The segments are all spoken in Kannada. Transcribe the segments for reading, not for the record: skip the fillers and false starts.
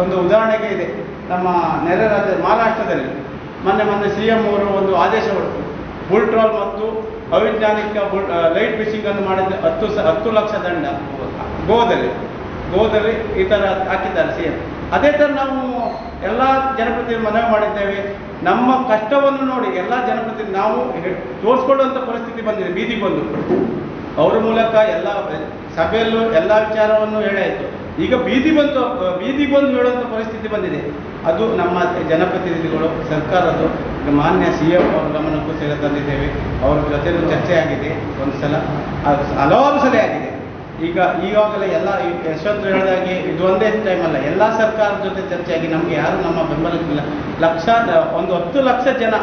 ಒಂದು ಉದಾಹರಣೆಗೆ ಇದೆ. ನಮ್ಮ ನೆರೆ ರಾಜ್ಯ ಮಹಾರಾಷ್ಟ್ರದಲ್ಲಿ ಮೊನ್ನೆ CM ಅವರು ಒಂದು ಆದೇಶ ಹೊರತು ಬುಲ್ ಟ್ರಾಲ್ ಮತ್ತು ಅವೈಜ್ಞಾನಿಕ ಲೈಟ್ ಫಿಶಿಂಗ್ ಅನ್ನು ಮಾಡಿದ 10 ಲಕ್ಷ ದಂಡ ಗೋದಲ್ಲಿ ಈ ಥರ ಹಾಕಿದ್ದಾರೆ CM. ಅದೇ ಥರ ನಾವು ಎಲ್ಲ ಜನಪ್ರತಿನಿಧಿ ಮನವಿ ಮಾಡಿದ್ದೇವೆ. ನಮ್ಮ ಕಷ್ಟವನ್ನು ನೋಡಿ ಎಲ್ಲ ಜನಪ್ರತಿನಿಧಿ ನಾವು ತೋರಿಸ್ಕೊಳ್ಳುವಂಥ ಪರಿಸ್ಥಿತಿ ಬಂದಿದೆ. ಬೀದಿಗೆ ಬಂದು ಅವರ ಮೂಲಕ ಎಲ್ಲ ಸಭೆಯಲ್ಲೂ ಎಲ್ಲ ವಿಚಾರವನ್ನು ಹೇಳಾಯಿತು. ಈಗ ಬೀದಿಗೆ ಬಂದು ಹೇಳುವಂಥ ಪರಿಸ್ಥಿತಿ ಬಂದಿದೆ. ಅದು ನಮ್ಮ ಜನಪ್ರತಿನಿಧಿಗಳು ಸರ್ಕಾರದ್ದು ಮಾನ್ಯ CM ಅವರ ಗಮನಕ್ಕೂ ತಂದಿದ್ದೇವೆ. ಅವ್ರ ಜೊತೆಲೂ ಚರ್ಚೆ ಆಗಿದೆ ಒಂದು ಸಲ, ಹಲವಾರು ಸಲ ಆಗಿದೆ. ಈಗಾಗಲೇ ಎಲ್ಲ ಯಶವಂತ ಹೇಳಿದಾಗೆ ಇದು ಒಂದೇ ಟೈಮ್ ಅಲ್ಲ, ಎಲ್ಲ ಸರ್ಕಾರದ ಜೊತೆ ಚರ್ಚೆಯಾಗಿ ನಮಗೆ ಯಾರು ನಮ್ಮ ಬೆಂಬಲಕ್ಕಿಲ್ಲ. 10 ಲಕ್ಷ ಜನ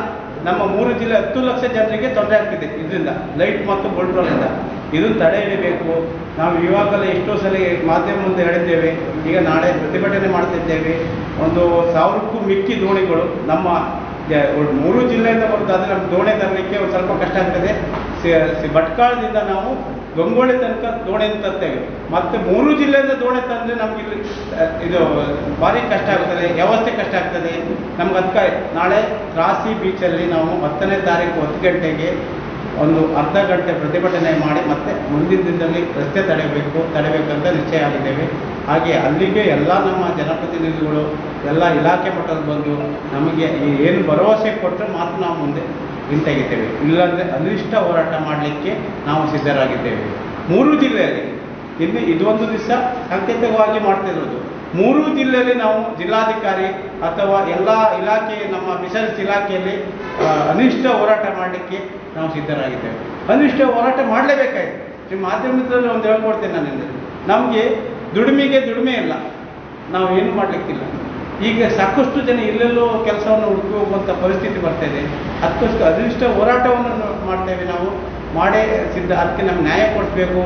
ನಮ್ಮ 3 ಜಿಲ್ಲೆ 10 ಲಕ್ಷ ಜನರಿಗೆ ತೊಂದರೆ ಆಗ್ತಿದೆ ಇದರಿಂದ, ಲೈಟ್ ಮತ್ತು ಬೋಲ್ಟ್ರೋಲಿಂದ. ಇದನ್ನು ತಡೆ ಹಿಡಿಬೇಕು. ನಾವು ಇವಾಗಲೇ ಎಷ್ಟೋ ಸಲ ಮಾಧ್ಯಮ ಮುಂದೆ ಹೇಳಿದ್ದೇವೆ. ಈಗ ನಾಳೆ ಪ್ರತಿಭಟನೆ ಮಾಡ್ತಿದ್ದೇವೆ. 1000ಕ್ಕೂ ಮಿಕ್ಕಿ ದೋಣಿಗಳು ನಮ್ಮ 3 ಜಿಲ್ಲೆಯಿಂದ ಬರ್ತದೆ. ನಮ್ಮ ದೋಣಿ ತರಲಿಕ್ಕೆ ಒಂದು ಸ್ವಲ್ಪ ಕಷ್ಟ ಆಗ್ತದೆ. ಭಟ್ಕಳದಿಂದ ನಾವು ಗಂಗೋಳಿ ತನಕ ದೋಣಿಯನ್ನು ತರ್ತೇವೆ. ಮತ್ತು 3 ಜಿಲ್ಲೆಯಿಂದ ದೋಣಿ ತಂದರೆ ನಮ್ಗೆ ಇಲ್ಲಿ ಇದು ಭಾರಿ ಕಷ್ಟ ಆಗ್ತದೆ, ವ್ಯವಸ್ಥೆ ಕಷ್ಟ ಆಗ್ತದೆ ನಮ್ಗೆ. ಅದಕ್ಕೆ ನಾಳೆ ರಾಸಿ ಬೀಚಲ್ಲಿ ನಾವು 10ನೇ ತಾರೀಕು 10 ಗಂಟೆಗೆ ಒಂದು ಅರ್ಧ ಗಂಟೆ ಪ್ರತಿಭಟನೆ ಮಾಡಿ ಮತ್ತೆ ಮುಂದಿನ ದಿನದಲ್ಲಿ ರಸ್ತೆ ತಡೆಬೇಕಂತ ನಿಶ್ಚಯ ಆಗಿದ್ದೇವೆ. ಹಾಗೆ ಅಲ್ಲಿಗೆ ಎಲ್ಲ ನಮ್ಮ ಜನಪ್ರತಿನಿಧಿಗಳು ಎಲ್ಲ ಇಲಾಖೆ ಮಟ್ಟದಲ್ಲಿ ಬಂದು ನಮಗೆ ಏನು ಭರವಸೆ ಕೊಟ್ಟರೆ ಮಾತ್ರ ನಾವು ಮುಂದೆ ಹಿಂತೆಗಿದ್ದೇವೆ. ಇಲ್ಲಾಂದರೆ ಅನಿಷ್ಟ ಹೋರಾಟ ಮಾಡಲಿಕ್ಕೆ ನಾವು ಸಿದ್ಧರಾಗಿದ್ದೇವೆ. 3 ಜಿಲ್ಲೆಯಲ್ಲಿ ಇನ್ನು ಇದೊಂದು ದಿವಸ ಸಾಂಕೇತಿಕವಾಗಿ ಮಾಡ್ತಿರೋದು. 3 ಜಿಲ್ಲೆಯಲ್ಲಿ ನಾವು ಜಿಲ್ಲಾಧಿಕಾರಿ ಅಥವಾ ಎಲ್ಲ ಇಲಾಖೆ ನಮ್ಮ ಫಿಶರೀಸ್ ಇಲಾಖೆಯಲ್ಲಿ ಅನಿಷ್ಟ ಹೋರಾಟ ಮಾಡಲಿಕ್ಕೆ ನಾವು ಸಿದ್ಧರಾಗಿದ್ದೇವೆ. ಅನಿಷ್ಟ ಹೋರಾಟ ಮಾಡಲೇಬೇಕಾಯ್ತು. ನಿಮ್ಮ ಮಾಧ್ಯಮದಲ್ಲಿ ಒಂದು ಹೇಳ್ಕೊಡ್ತೇನೆ ನಾನು. ನಮಗೆ ದುಡಿಮೆ ಇಲ್ಲ, ನಾವು ಏನು ಮಾಡಲಿಕ್ಕಿಲ್ಲ. ಈಗ ಸಾಕಷ್ಟು ಜನ ಇಲ್ಲೆಲ್ಲೋ ಕೆಲಸವನ್ನು ಹುಡುಕಿ ಹೋಗುವಂಥ ಪರಿಸ್ಥಿತಿ ಬರ್ತಾಯಿದೆ. ಅದಕ್ಕೋಸ್ಕರ ಅನಿಷ್ಟ ಹೋರಾಟವನ್ನು ಮಾಡ್ತೇವೆ ನಾವು, ಮಾಡೇ ಸಿದ್ಧ. ಅದಕ್ಕೆ ನಮ್ಗೆ ನ್ಯಾಯ ಕೊಡಿಸ್ಬೇಕು.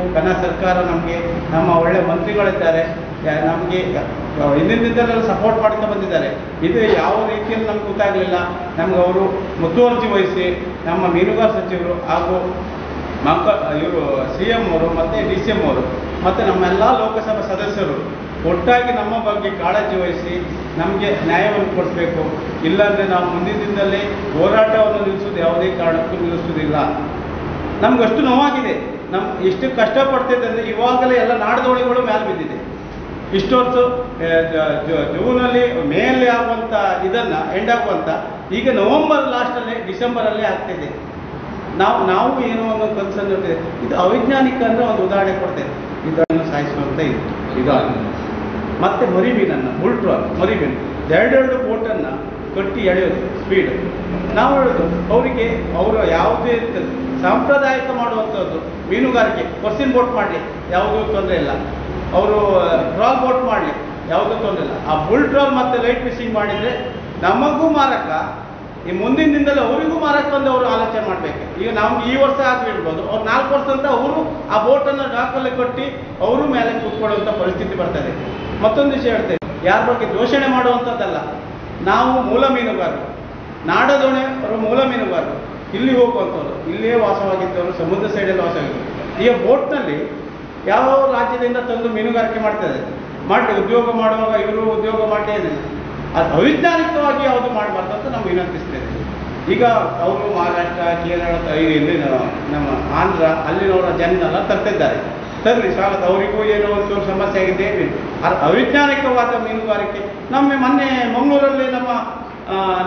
ಸರ್ಕಾರ ನಮಗೆ ನಮ್ಮ ಒಳ್ಳೆ ಮಂತ್ರಿಗಳಿದ್ದಾರೆ, ನಮಗೆ ಹಿಂದಿನಿಂದಲೆಲ್ಲ ಸಪೋರ್ಟ್ ಮಾಡ್ತಾ ಬಂದಿದ್ದಾರೆ. ಇದು ಯಾವ ರೀತಿಯಲ್ಲಿ ನಮ್ಗೆ ಗೊತ್ತಾಗಲಿಲ್ಲ. ನಮ್ಗೆ ಅವರು ಮುತುವರ್ಜಿ ವಹಿಸಿ ನಮ್ಮ ಮೀನುಗಾರ ಸಚಿವರು ಹಾಗೂ ಇವರು CM ಅವರು ಮತ್ತು DCM ಅವರು ಮತ್ತು ನಮ್ಮೆಲ್ಲ ಲೋಕಸಭಾ ಸದಸ್ಯರು ಒಟ್ಟಾಗಿ ನಮ್ಮ ಬಗ್ಗೆ ಕಾಳಜಿ ವಹಿಸಿ ನಮಗೆ ನ್ಯಾಯವನ್ನು ಕೊಡಿಸ್ಬೇಕು. ಇಲ್ಲಾಂದರೆ ನಾವು ಮುಂದಿನ ದಿನದಲ್ಲಿ ಹೋರಾಟವನ್ನು ನಿಲ್ಲಿಸೋದು ಯಾವುದೇ ಕಾರಣಕ್ಕೂ ನಿಲ್ಲಿಸೋದಿಲ್ಲ. ನಮಗಷ್ಟು ನೋವಾಗಿದೆ. ಎಷ್ಟು ಕಷ್ಟಪಡ್ತಿದ್ದೆ ಅಂದರೆ ಇವಾಗಲೇ ಎಲ್ಲ ನಾಡದೋಣಿಗಳು ಮೇಲೆ ಬಿದ್ದಿದೆ. ಇಷ್ಟೊತ್ತು ಜೂನಲ್ಲಿ ಮೇಯಲ್ಲಿ ಆಗುವಂಥ ಇದನ್ನು ಎಂಡ್ ಆಗುವಂಥ ಈಗ ನವೆಂಬರ್ ಲಾಸ್ಟಲ್ಲಿ ಡಿಸೆಂಬರಲ್ಲಿ ಆಗ್ತಿದೆ. ನಾವು ಏನೋ ಒಂದು ಕನ್ಸರ್ನ್ ಇರ್ತದೆ. ಇದು ಅವೈಜ್ಞಾನಿಕ ಅಂದರೆ ಒಂದು ಉದಾಹರಣೆ ಕೊಡ್ತೇವೆ. ಇದನ್ನು ಸಾಯಿಸುವಂಥ ಇದು ಮತ್ತು ಮರಿಮೀನನ್ನು ಬುಲ್ಟ್ರಾಲ್ ಮರಿಮೀನು 2 ಬೋಟನ್ನು ಕಟ್ಟಿ ಎಳೆಯೋದು ಸ್ಪೀಡ್. ನಾವು ಹೇಳೋದು ಅವರಿಗೆ ಅವರು ಯಾವುದೇ ಸಾಂಪ್ರದಾಯಿಕ ಮಾಡುವಂಥದ್ದು ಮೀನುಗಾರಿಕೆ, ಪರ್ಸಿನ್ ಬೋಟ್ ಮಾಡಲಿ ಯಾವುದೂ ತೊಂದರೆ ಇಲ್ಲ. ಅವರು ಟ್ರಾಲ್ ಬೋಟ್ ಮಾಡಲಿ ಯಾವುದೂ ತೊಂದರೆ ಇಲ್ಲ. ಆ ಬುಲ್ ಟ್ರಾಲ್ ಮತ್ತು ಲೈಟ್ ಫಿಶಿಂಗ್ ಮಾಡಿದರೆ ನಮಗೂ ಮಾರಕ, ಈ ಮುಂದಿನ ದಿನದಲ್ಲಿ ಅವರಿಗೂ ಮಾರಕ ಅಂತ ಅವರು ಆಲೋಚನೆ ಮಾಡಬೇಕು. ಈಗ ನಮ್ಗೆ ಈ ವರ್ಷ ಆಗಿರ್ಬೋದು, ಅವ್ರು 4 ವರ್ಷ ಅಂತ ಅವರು ಆ ಬೋಟನ್ನು ಡಾಕಲ್ಲಿ ಕಟ್ಟಿ ಅವರು ಮೇಲೆ ಕೂತ್ಕೊಳ್ಳುವಂಥ ಪರಿಸ್ಥಿತಿ ಬರ್ತದೆ. ಮತ್ತೊಂದು ವಿಷಯ ಹೇಳ್ತೇವೆ, ಯಾರ ಬಗ್ಗೆ ದೂಷಣೆ ಮಾಡುವಂಥದ್ದಲ್ಲ. ನಾವು ಮೂಲ ಮೀನುಗಾರರು, ನಾಡದೋಣಿ ಅವರು ಮೂಲ ಮೀನುಗಾರರು, ಇಲ್ಲಿ ಹೋಗುವಂಥವ್ರು, ಇಲ್ಲಿಯೇ ವಾಸವಾಗಿದ್ದವರು, ಸಮುದ್ರ ಸೈಡಲ್ಲಿ ವಾಸವಾಗಿದ್ದರು. ಈಗ ಬೋಟ್ನಲ್ಲಿ ಯಾವ ರಾಜ್ಯದಿಂದ ತಂದು ಮೀನುಗಾರಿಕೆ ಮಾಡ್ತಾರೆ, ಉದ್ಯೋಗ ಮಾಡುವಾಗ ಇವರು ಉದ್ಯೋಗ ಮಾಡಲೇ ಏನಿಲ್ಲ. ಅದು ಅವೈಜ್ಞಾನಿಕವಾಗಿ ಯಾವುದು ಮಾಡಬಾರ್ದು ಅಂತ ನಾವು ವಿನಂತಿಸ್ತೇವೆ. ಈಗ ಅವರು ಮಹಾರಾಷ್ಟ್ರ, ಕೇರಳ, ಇಲ್ಲಿ ನಮ್ಮ ಆಂಧ್ರ ಅಲ್ಲಿನವರ ಜನನೆಲ್ಲ ತರ್ತಿದ್ದಾರೆ. ತರಲಿ, ಸ್ವಾಗತ. ಅವರಿಗೂ ಏನೋ ಒಂದು ಸಮಸ್ಯೆ ಆಗಿದೆ. ಅವೈಜ್ಞಾನಿಕವಾದ ಮೀನುಗಾರಿಕೆ ಮೊನ್ನೆ ಮಂಗಳೂರಲ್ಲಿ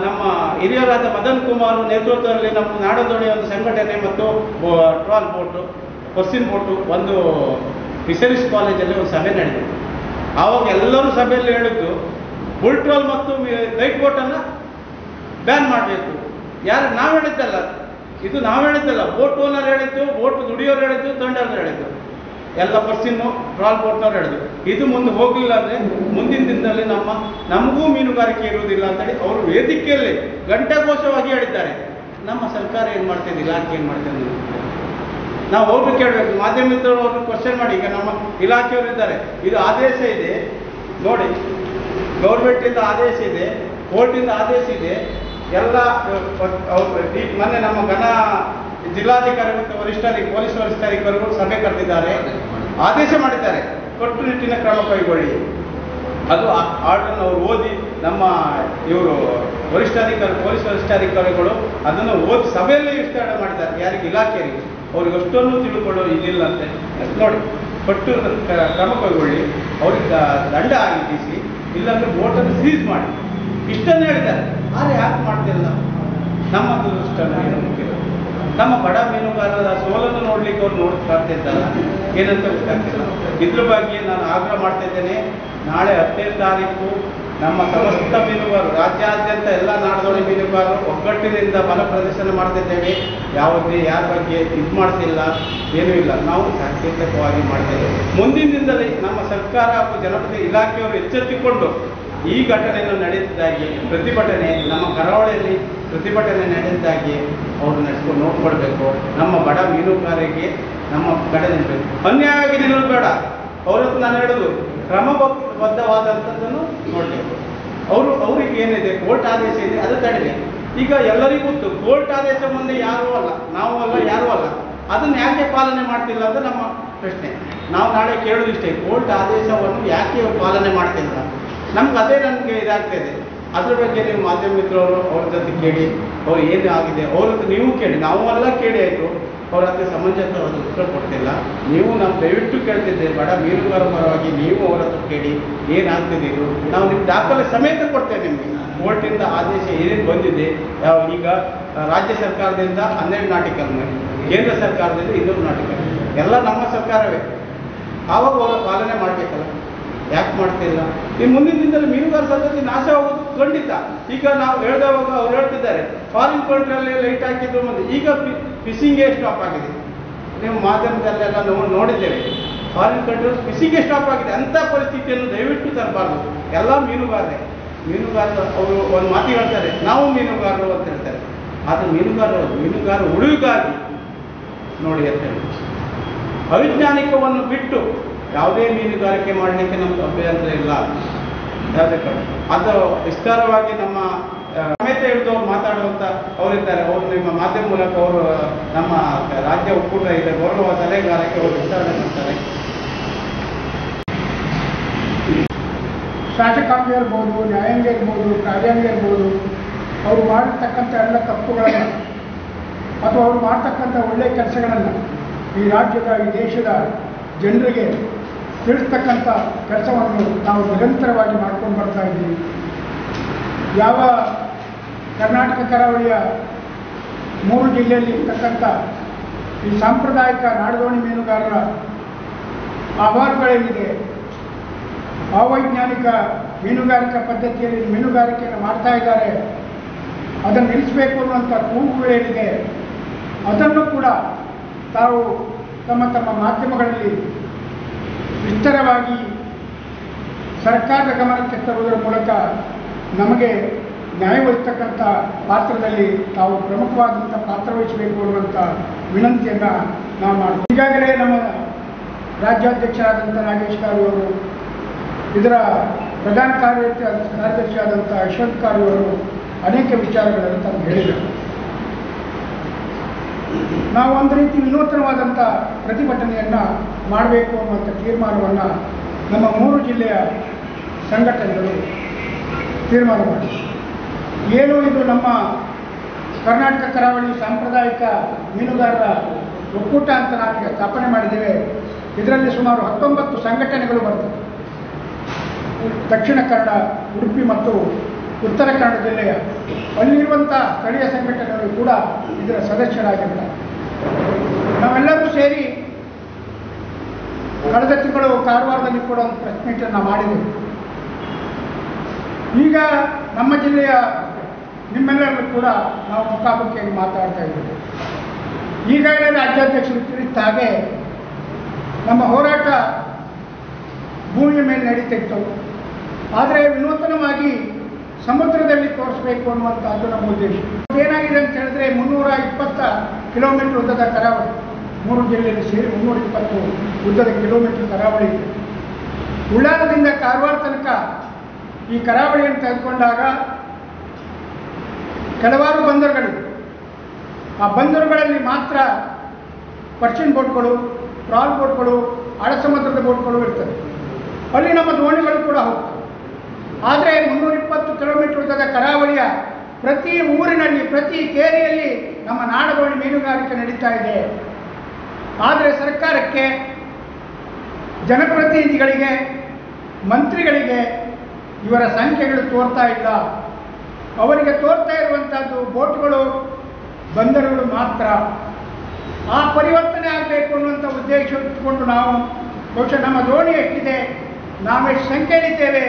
ನಮ್ಮ ಹಿರಿಯರಾದ ಮದನ್ ಕುಮಾರ್ ನೇತೃತ್ವದಲ್ಲಿ ನಮ್ಮ ನಾಡದೋಣಿ ಒಂದು ಸಂಘಟನೆ ಮತ್ತು ಟ್ರಾಲ್ ಬೋಟು, ಪರ್ಸಿನ್ ಬೋಟು ಒಂದು ಫಿಶರೀಸ್ ಕಾಲೇಜಲ್ಲಿ ಒಂದು ಸಭೆ ನಡೆದಿದೆ. ಆವಾಗ ಎಲ್ಲರೂ ಸಭೆಯಲ್ಲಿ ಹೇಳಿದ್ದು ಬುಲ್ ಟ್ರಾಲ್ ಮತ್ತು ಲೈಟ್ ಬೋಟನ್ನು ಬ್ಯಾನ್ ಮಾಡಬೇಕು. ನಾವು ಹೇಳಿದ್ದಲ್ಲ, ಇದು ನಾವು ಹೇಳಿದ್ದಲ್ಲ, ಬೋಟ್ ಓನರ್ ಹೇಳಿದ್ದು, ಬೋಟ್ ದುಡಿಯೋರು ಹೇಳಿದ್ದು, ತಂಡರು ಹೇಳಿದ್ದು, ಎಲ್ಲ ಪರ್ಸಿನ್ನು ಟ್ರಾಲ್ ಬೋಟ್ನವ್ರು ಹೇಳಿದ್ರು. ಇದು ಮುಂದೆ ಹೋಗಲಿಲ್ಲ ಅಂದರೆ ಮುಂದಿನ ದಿನದಲ್ಲಿ ನಮಗೂ ಮೀನುಗಾರಿಕೆ ಇರುವುದಿಲ್ಲ ಅಂತೇಳಿ ಅವರು ವೇದಿಕೆಯಲ್ಲಿ ಘಂಟಾಘೋಷವಾಗಿ ಹೇಳಿದ್ದಾರೆ. ನಮ್ಮ ಸರ್ಕಾರ ಏನು ಮಾಡ್ತಿದೆ, ಇಲಾಖೆ ಏನು ಮಾಡ್ತಿದೆ, ನಾವು ಅವ್ರನ್ನ ಕೇಳಬೇಕು. ಮಾಧ್ಯಮ ಮಿತ್ರರು ಅವ್ರನ್ನ ಕ್ವಶನ್ ಮಾಡಿ. ಈಗ ನಮ್ಮ ಇಲಾಖೆಯವರು ಇದ್ದಾರೆ, ಇದು ಆದೇಶ ಇದೆ ನೋಡಿ, ಗೌರ್ಮೆಂಟಿಂದ ಆದೇಶ ಇದೆ, ಕೋರ್ಟಿಂದ ಆದೇಶ ಇದೆ, ಎಲ್ಲ ಮೊನ್ನೆ ನಮ್ಮ ಜಿಲ್ಲಾಧಿಕಾರಿ ಮತ್ತು ವರಿಷ್ಠರಿಗೆ, ಪೊಲೀಸ್ ವರಿಷ್ಠರಿಗೂ ಸಭೆ ಕರೆದಿದ್ದಾರೆ, ಆದೇಶ ಮಾಡಿದ್ದಾರೆ, ಕಟ್ಟುನಿಟ್ಟಿನ ಕ್ರಮ ಕೈಗೊಳ್ಳಿ. ಅದು ಆರ್ಡರ್ನ ಅವರು ಓದಿ ನಮ್ಮ ಇವರು ವರಿಷ್ಠಾಧಿಕಾರಿ ಪೊಲೀಸ್ ವರಿಷ್ಠಾಧಿಕಾರಿಗಳು ಅದನ್ನು ಓದಿ ಸಭೆಯಲ್ಲೇ ವಿಸ್ತರಣೆ ಮಾಡಿದ್ದಾರೆ. ಯಾರಿಗೆ? ಇಲಾಖೆಯವರಿಗೆ. ಅವ್ರಿಗೆ ಅಷ್ಟೊಂದು ತಿಳ್ಕೊಳ್ಳೋ ಇದಿಲ್ಲ ಅಂತೆ. ನೋಡಿ, ಕೊಟ್ಟು ಕ್ರಮ ಕೈಗೊಳ್ಳಿ, ಅವ್ರಿಗೆ ದಂಡ ಆಗಿಸಿ, ಇಲ್ಲಾಂದ್ರೆ ಬೋಟನ್ನು ಸೀಸ್ ಮಾಡಿ, ಇಷ್ಟನ್ನು ಹೇಳಿದ್ದಾರೆ. ಆದರೆ ಯಾಕೆ ಮಾಡ್ತಿಲ್ಲ? ನಮ್ಮ ದುರದೃಷ್ಟನ್ನು ಏನು ಮುಖ್ಯ, ನಮ್ಮ ಬಡ ಮೀನುಗಾರರ ಸೋಲನ್ನು ನೋಡ್ಲಿಕ್ಕೆ ಅವ್ರು ಕಾಡ್ತಿದ್ದಲ್ಲ, ಏನಂತ ಗೊತ್ತಾಗ್ತಿಲ್ಲ. ಇದ್ರ ಬಗ್ಗೆ ನಾನು ಆಗ್ರಹ ಮಾಡ್ತಾ ಇದ್ದೇನೆ. ನಾಳೆ 10ನೇ ತಾರೀಕು ನಮ್ಮ ಸಮಸ್ತ ಮೀನುಗಾರರು, ರಾಜ್ಯಾದ್ಯಂತ ಎಲ್ಲ ನಾಡದೋಣಿ ಮೀನುಗಾರರು ಒಗ್ಗಟ್ಟಿನಿಂದ ಬಲ ಪ್ರದರ್ಶನ ಮಾಡ್ತಿದ್ದೇವೆ. ಯಾವುದೇ ಯಾರ ಬಗ್ಗೆ ಇದು ಮಾಡ್ತಿಲ್ಲ, ಏನೂ ಇಲ್ಲ. ನಾವು ಸಾಂಕೇತಿಕವಾಗಿ ಮಾಡ್ತೇವೆ. ಮುಂದಿನ ದಿನದಲ್ಲಿ ನಮ್ಮ ಸರ್ಕಾರ ಹಾಗೂ ಜನಪದ ಇಲಾಖೆಯವರು ಎಚ್ಚೆತ್ತುಕೊಂಡು ಈ ಘಟನೆಯನ್ನು ನಡೆದಿದ್ದಾಗಿ ಪ್ರತಿಭಟನೆ, ನಮ್ಮ ಕರಾವಳಿಯಲ್ಲಿ ಪ್ರತಿಭಟನೆ ನಡೆದಿದ್ದಾಗಿ ಅವರು ನಡೆಸ್ಕೊಂಡು ನೋಡ್ಕೊಳ್ಬೇಕು. ನಮ್ಮ ಬಡ ಮೀನುಗಾರರಿಗೆ ನಮ್ಮ ಕಡೆ ನಿಲ್ಲಬೇಕು. ಅನ್ಯಾಯವಾಗಿ ನಿಲ್ಲೋದು ಬೇಡ. ಅವರದ್ದು ನಾನು ಹೇಳೋದು ಕ್ರಮಬದ್ಧವಾದಂಥದ್ದನ್ನು ನೋಡಬೇಕು. ಅವ್ರಿಗೆ ಏನಿದೆ, ಕೋರ್ಟ್ ಆದೇಶ ಇದೆ, ಅದು ತಡೆದೆ. ಈಗ ಎಲ್ಲರಿಗೂ ಗೊತ್ತು, ಕೋರ್ಟ್ ಆದೇಶ ಮುಂದೆ ಯಾರೂ ಅಲ್ಲ, ನಾವು ಅಲ್ಲ, ಯಾರೂ ಅಲ್ಲ. ಅದನ್ನು ಯಾಕೆ ಪಾಲನೆ ಮಾಡ್ತಿಲ್ಲ ಅಂತ ನಮ್ಮ ಪ್ರಶ್ನೆ. ನಾವು ನಾಳೆ ಕೇಳೋದಿಷ್ಟೇ, ಕೋರ್ಟ್ ಆದೇಶವನ್ನು ಯಾಕೆ ಪಾಲನೆ ಮಾಡ್ತಿಲ್ಲ? ನಮ್ಗೆ ಅದೇ ನನಗೆ ಇದಾಗ್ತಾಯಿದೆ. ಅದ್ರ ಬಗ್ಗೆ ನೀವು ಮಾಧ್ಯಮ ಮಿತ್ರರು ಅವ್ರ ಜೊತೆ ಕೇಳಿ, ಅವ್ರು ಏನು ಆಗಿದೆ ಅವ್ರ ಹತ್ರ ನೀವು ಕೇಳಿ. ನಾವು ಎಲ್ಲ ಕೇಳಿ ಆಯಿತು, ಅವ್ರ ಹತ್ರ ಸಮಂಜಸವಾದ ಉತ್ತರ ಕೊಡ್ತಿಲ್ಲ. ನೀವು ನಾವು ದಯವಿಟ್ಟು ಕೇಳ್ತಿದ್ದೇವೆ, ಬಡ ಮೀನುಗಾರ ಪರವಾಗಿ ನೀವು ಅವ್ರ ಹತ್ರ ಕೇಳಿ ಏನಾಗ್ತಿದೆ ಇದು. ನಾವು ನಿಮ್ಮ ದಾಖಲೆ ಸಮೇತ ಕೊಡ್ತೇವೆ ನಿಮಗೆ. ಕೋರ್ಟಿಂದ ಆದೇಶ ಏನೇನು ಬಂದಿದೆ, ಈಗ ರಾಜ್ಯ ಸರ್ಕಾರದಿಂದ 12 ನಾಟಿಕಲ್, ಕೇಂದ್ರ ಸರ್ಕಾರದಿಂದ 200 ನಾಟಿಕಲ್, ಎಲ್ಲ ನಮ್ಮ ಸರ್ಕಾರವೇ. ಆವಾಗ ಅವರ ಪಾಲನೆ ಮಾಡಬೇಕಲ್ಲ, ಯಾಕೆ ಮಾಡ್ತಿಲ್ಲ? ಈ ಮುಂದಿನ ದಿನದಲ್ಲಿ ಮೀನುಗಾರ ಸಂತತಿ ನಾಶ ಆಗೋದು ಖಂಡಿತ. ಈಗ ನಾವು ಹೇಳಿದವಾಗ ಅವ್ರು ಹೇಳ್ತಿದ್ದಾರೆ, ಫಾರಿನ್ ಕಂಟ್ರಿಯಲ್ಲಿ ಲೈಟ್ ಹಾಕಿದ್ರು ಮುಂದೆ ಈಗ ಫಿಶಿಂಗೇ ಸ್ಟಾಪ್ ಆಗಿದೆ. ನೀವು ಮಾಧ್ಯಮದಲ್ಲೆಲ್ಲ ನೋಡಿದ್ದೇವೆ, ಫಾರಿನ್ ಕಂಟ್ರಿ ಫಿಶಿಂಗೇ ಸ್ಟಾಪ್ ಆಗಿದೆ. ಅಂಥ ಪರಿಸ್ಥಿತಿಯನ್ನು ದಯವಿಟ್ಟು ತರಬಾರ್ದು. ಎಲ್ಲ ಮೀನುಗಾರರು ಅವರು ಒಂದು ಮಾತು ಹೇಳ್ತಾರೆ, ನಾವು ಮೀನುಗಾರರು ಅಂತ ಹೇಳ್ತಾರೆ. ಆದರೆ ಮೀನುಗಾರ ಉಳಿಗಾಗಿ ನೋಡಿ ಅಂತ ಹೇಳಿ, ಅವಿಜ್ಞಾನಿಕವನ್ನು ಬಿಟ್ಟು ಯಾವುದೇ ಮೀನುಗಾರಿಕೆ ಮಾಡಲಿಕ್ಕೆ ನಮ್ಗೆ ಅಭ್ಯಂತರ ಇಲ್ಲ. ಯಾವುದೇ ಕಾರಣ ಅದು ವಿಸ್ತಾರವಾಗಿ ನಮ್ಮ ಸಮೇತ ಹಿಡಿದವ್ರು ಮಾತಾಡುವಂಥ ಅವರಿದ್ದಾರೆ. ಅವರು ನಿಮ್ಮ ಮಾಧ್ಯಮ ಮೂಲಕ ಅವರು ನಮ್ಮ ರಾಜ್ಯ ಒಕ್ಕೂಟ ಇದೆ ಗೌರವ ಸಲಹೆಗಾರಕ್ಕೆ ಅವರು ವಿಚಾರಣೆ ಮಾಡ್ತಾರೆ. ಶಾಸಕಾಂಗ ಇರ್ಬೋದು, ನ್ಯಾಯಾಂಗ ಇರ್ಬೋದು, ಕಾರ್ಯಾಂಗ ಇರ್ಬೋದು, ಅವರು ಮಾಡಿರ್ತಕ್ಕಂಥ ಎಲ್ಲ ತಪ್ಪುಗಳನ್ನು ಅಥವಾ ಅವರು ಮಾಡ್ತಕ್ಕಂಥ ಒಳ್ಳೆಯ ಕೆಲಸಗಳನ್ನು ಈ ರಾಜ್ಯದ, ಈ ದೇಶದ ಜನರಿಗೆ ತಿಳಿಸ್ತಕ್ಕಂಥ ಕೆಲಸವನ್ನು ನಾವು ನಿರಂತರವಾಗಿ ಮಾಡ್ಕೊಂಡು ಬರ್ತಾ ಇದ್ದೀವಿ. ಯಾವ ಕರ್ನಾಟಕ ಕರಾವಳಿಯ 3 ಜಿಲ್ಲೆಯಲ್ಲಿ ಇರ್ತಕ್ಕಂಥ ಈ ಸಾಂಪ್ರದಾಯಿಕ ನಾಡದೋಣಿ ಮೀನುಗಾರರ ಅಭಾವಗಳೇನಿದೆ, ಅವೈಜ್ಞಾನಿಕ ಮೀನುಗಾರಿಕಾ ಪದ್ಧತಿಯಲ್ಲಿ ಮೀನುಗಾರಿಕೆಯನ್ನು ಮಾಡ್ತಾ ಇದ್ದಾರೆ, ಅದನ್ನು ನಿಲ್ಲಿಸಬೇಕು ಅನ್ನುವಂಥ ಕೂಗುಗಳೇನಿದೆ, ಅದನ್ನು ಕೂಡ ತಾವು ತಮ್ಮ ಮಾಧ್ಯಮಗಳಲ್ಲಿ ವಿಸ್ತಾರವಾಗಿ ಸರ್ಕಾರದ ಗಮನಕ್ಕೆ ತರುವುದರ ಮೂಲಕ ನಮಗೆ ನ್ಯಾಯ ಒದಗಿಸ್ತಕ್ಕಂಥ ಪಾತ್ರದಲ್ಲಿ ತಾವು ಪ್ರಮುಖವಾದಂಥ ಪಾತ್ರ ವಹಿಸಬೇಕು ಅನ್ನುವಂಥ ವಿನಂತಿಯನ್ನು ನಾವು ಮಾಡ್ತೀವಿ. ಈಗಾಗಲೇ ನಮ್ಮ ರಾಜ್ಯಾಧ್ಯಕ್ಷರಾದಂಥ ನಾಗೇಶ್ ಕಾರು ಅವರು, ಇದರ ಪ್ರಧಾನ ಕಾರ್ಯದರ್ಶಿಯಾದಂಥ ಯಶವಂತ್ ಕಾರು ಅವರು ಅನೇಕ ವಿಚಾರಗಳನ್ನು ತಾವು ಹೇಳಿದರು. ನಾವು ಒಂದು ರೀತಿ ವಿನೂತನವಾದಂಥ ಪ್ರತಿಭಟನೆಯನ್ನು ಮಾಡಬೇಕು ಅನ್ನುವಂಥ ತೀರ್ಮಾನವನ್ನು ನಮ್ಮ 3 ಜಿಲ್ಲೆಯ ಸಂಘಟನೆಗಳು ತೀರ್ಮಾನ ಮಾಡಿದೆ. ಏನು ಇದು ನಮ್ಮ ಕರ್ನಾಟಕ ಕರಾವಳಿ ಸಾಂಪ್ರದಾಯಿಕ ಮೀನುಗಾರರ ಒಕ್ಕೂಟ ಅಂತ ನಾವೀಗ ಸ್ಥಾಪನೆ ಮಾಡಿದ್ದೇವೆ. ಇದರಲ್ಲಿ ಸುಮಾರು 19 ಸಂಘಟನೆಗಳು ಬರ್ತವೆ. ದಕ್ಷಿಣ ಕನ್ನಡ, ಉಡುಪಿ ಮತ್ತು ಉತ್ತರ ಕನ್ನಡ ಜಿಲ್ಲೆಯ ಅಲ್ಲಿರುವಂಥ ಸ್ಥಳೀಯ ಸಂಘಟನೆಗಳು ಕೂಡ ಇದರ ಸದಸ್ಯರಾಗಿರ್ತಾರೆ. ನಾವೆಲ್ಲರೂ ಸೇರಿ ಕಳೆದ ತಿಂಗಳು ಕಾರವಾರದಲ್ಲಿ ಕೂಡ ಒಂದು ಪ್ರೆಸ್ ಮೀಟನ್ನು ಮಾಡಿದೆವು. ಈಗ ನಮ್ಮ ಜಿಲ್ಲೆಯ ನಿಮ್ಮೆಲ್ಲರೂ ಕೂಡ ನಾವು ಮುಖಾಮುಖಿಯಾಗಿ ಮಾತಾಡ್ತಾ ಇದ್ದೇವೆ. ಈಗಾಗಲೇ ರಾಜ್ಯಾಧ್ಯಕ್ಷರು ತಿಳಿದ ಹಾಗೆ ನಮ್ಮ ಹೋರಾಟ ಭೂಮಿಯ ಮೇಲೆ ನಡೀತಿತ್ತು. ಆದರೆ ವಿನೂತನವಾಗಿ ಸಮುದ್ರದಲ್ಲಿ ತೋರಿಸಬೇಕು ಅನ್ನುವಂಥದ್ದು ನಮ್ಮ ಉದ್ದೇಶ. ಏನಾಗಿದೆ ಅಂತ ಹೇಳಿದ್ರೆ 320 ಕಿಲೋಮೀಟರ್ ಉದ್ದದ ಕರಾವಳಿ, 3 ಜಿಲ್ಲೆಯಲ್ಲಿ ಸೇರಿ 320 ಉದ್ದದ ಕಿಲೋಮೀಟರ್ ಕರಾವಳಿ ಇದೆ. ಉಳ್ಳಾಲದಿಂದ ಕಾರವಾರ ತನಕ ಈ ಕರಾವಳಿಯನ್ನು ತೆಗೆದುಕೊಂಡಾಗ ಕೆಲವಾರು ಬಂದರುಗಳಿವೆ. ಆ ಬಂದರುಗಳಲ್ಲಿ ಮಾತ್ರ ಪರ್ಚಿನ್ ಬೋಟ್ಗಳು, ಟ್ರಾಲ್ ಬೋಟ್ಗಳು, ಆಳ ಸಮುದ್ರದ ಬೋಟ್ಗಳು ಇರ್ತವೆ. ಅಲ್ಲಿ ನಮ್ಮ ದೋಣಿಗಳು ಕೂಡ ಹೋಗ್ತವೆ. ಆದರೆ 320 ಕಿಲೋಮೀಟರ್ ಉದ್ದದ ಕರಾವಳಿಯ ಪ್ರತಿ ಊರಿನಲ್ಲಿ, ಪ್ರತಿ ಕೇರಿಯಲ್ಲಿ ನಮ್ಮ ನಾಡದೋಣಿ ಮೀನುಗಾರಿಕೆ ನಡೀತಾ ಇದೆ. ಆದರೆ ಸರ್ಕಾರಕ್ಕೆ, ಜನಪ್ರತಿನಿಧಿಗಳಿಗೆ, ಮಂತ್ರಿಗಳಿಗೆ ಇವರ ಸಂಖ್ಯೆಗಳು ತೋರ್ತಾ ಇಲ್ಲ. ಅವರಿಗೆ ತೋರ್ತಾ ಇರುವಂಥದ್ದು ಬೋಟ್ಗಳು, ಬಂದರುಗಳು ಮಾತ್ರ. ಆ ಪರಿವರ್ತನೆ ಆಗಬೇಕು ಅನ್ನುವಂಥ ಉದ್ದೇಶ ಇಟ್ಟುಕೊಂಡು ನಾವು ಬಹುಶಃ ನಮ್ಮ ದೋಣಿ ಎಷ್ಟಿದೆ, ನಾವೆಷ್ಟು ಸಂಖ್ಯೆಯಲ್ಲಿದ್ದೇವೆ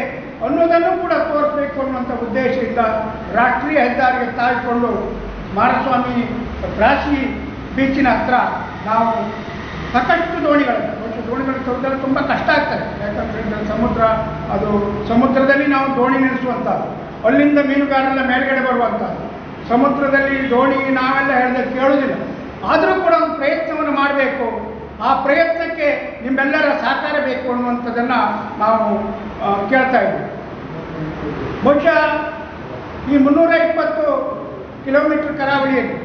ಅನ್ನೋದನ್ನು ಕೂಡ ತೋರಿಸಬೇಕು ಅನ್ನುವಂಥ ಉದ್ದೇಶದಿಂದ ರಾಷ್ಟ್ರೀಯ ಹೆದ್ದಾರಿಗೆ ತಾಳಿಕೊಂಡು ಮಾರಸ್ವಾಮಿ ರಾಶಿ ಬೀಚಿನ ಹತ್ರ ನಾವು ಸಾಕಷ್ಟು ದೋಣಿಗಳನ್ನು ತೋರಿಸಲು ತುಂಬ ಕಷ್ಟ ಆಗ್ತದೆ. ಯಾಕಂದರೆ ಸಮುದ್ರದಲ್ಲಿ ನಾವು ದೋಣಿ ನಿಲ್ಲಿಸುವಂಥದ್ದು, ಅಲ್ಲಿಂದ ಮೀನುಗಾರರೆಲ್ಲ ಮೇಲ್ಗಡೆ ಬರುವಂಥದ್ದು, ಸಮುದ್ರದಲ್ಲಿ ದೋಣಿ ನಾವೆಲ್ಲ ಹೇಳಿದ್ರೆ ಕೇಳೋದಿಲ್ಲ. ಆದರೂ ಕೂಡ ಒಂದು ಪ್ರಯತ್ನವನ್ನು ಮಾಡಬೇಕು. ಆ ಪ್ರಯತ್ನಕ್ಕೆ ನಿಮ್ಮೆಲ್ಲರ ಸಹಕಾರ ಬೇಕು ಅನ್ನುವಂಥದ್ದನ್ನು ನಾವು ಕೇಳ್ತಾ ಇದ್ದೀವಿ. ಬಹುಶಃ ಈ 320 ಕಿಲೋಮೀಟರ್ ಕರಾವಳಿಯಲ್ಲಿ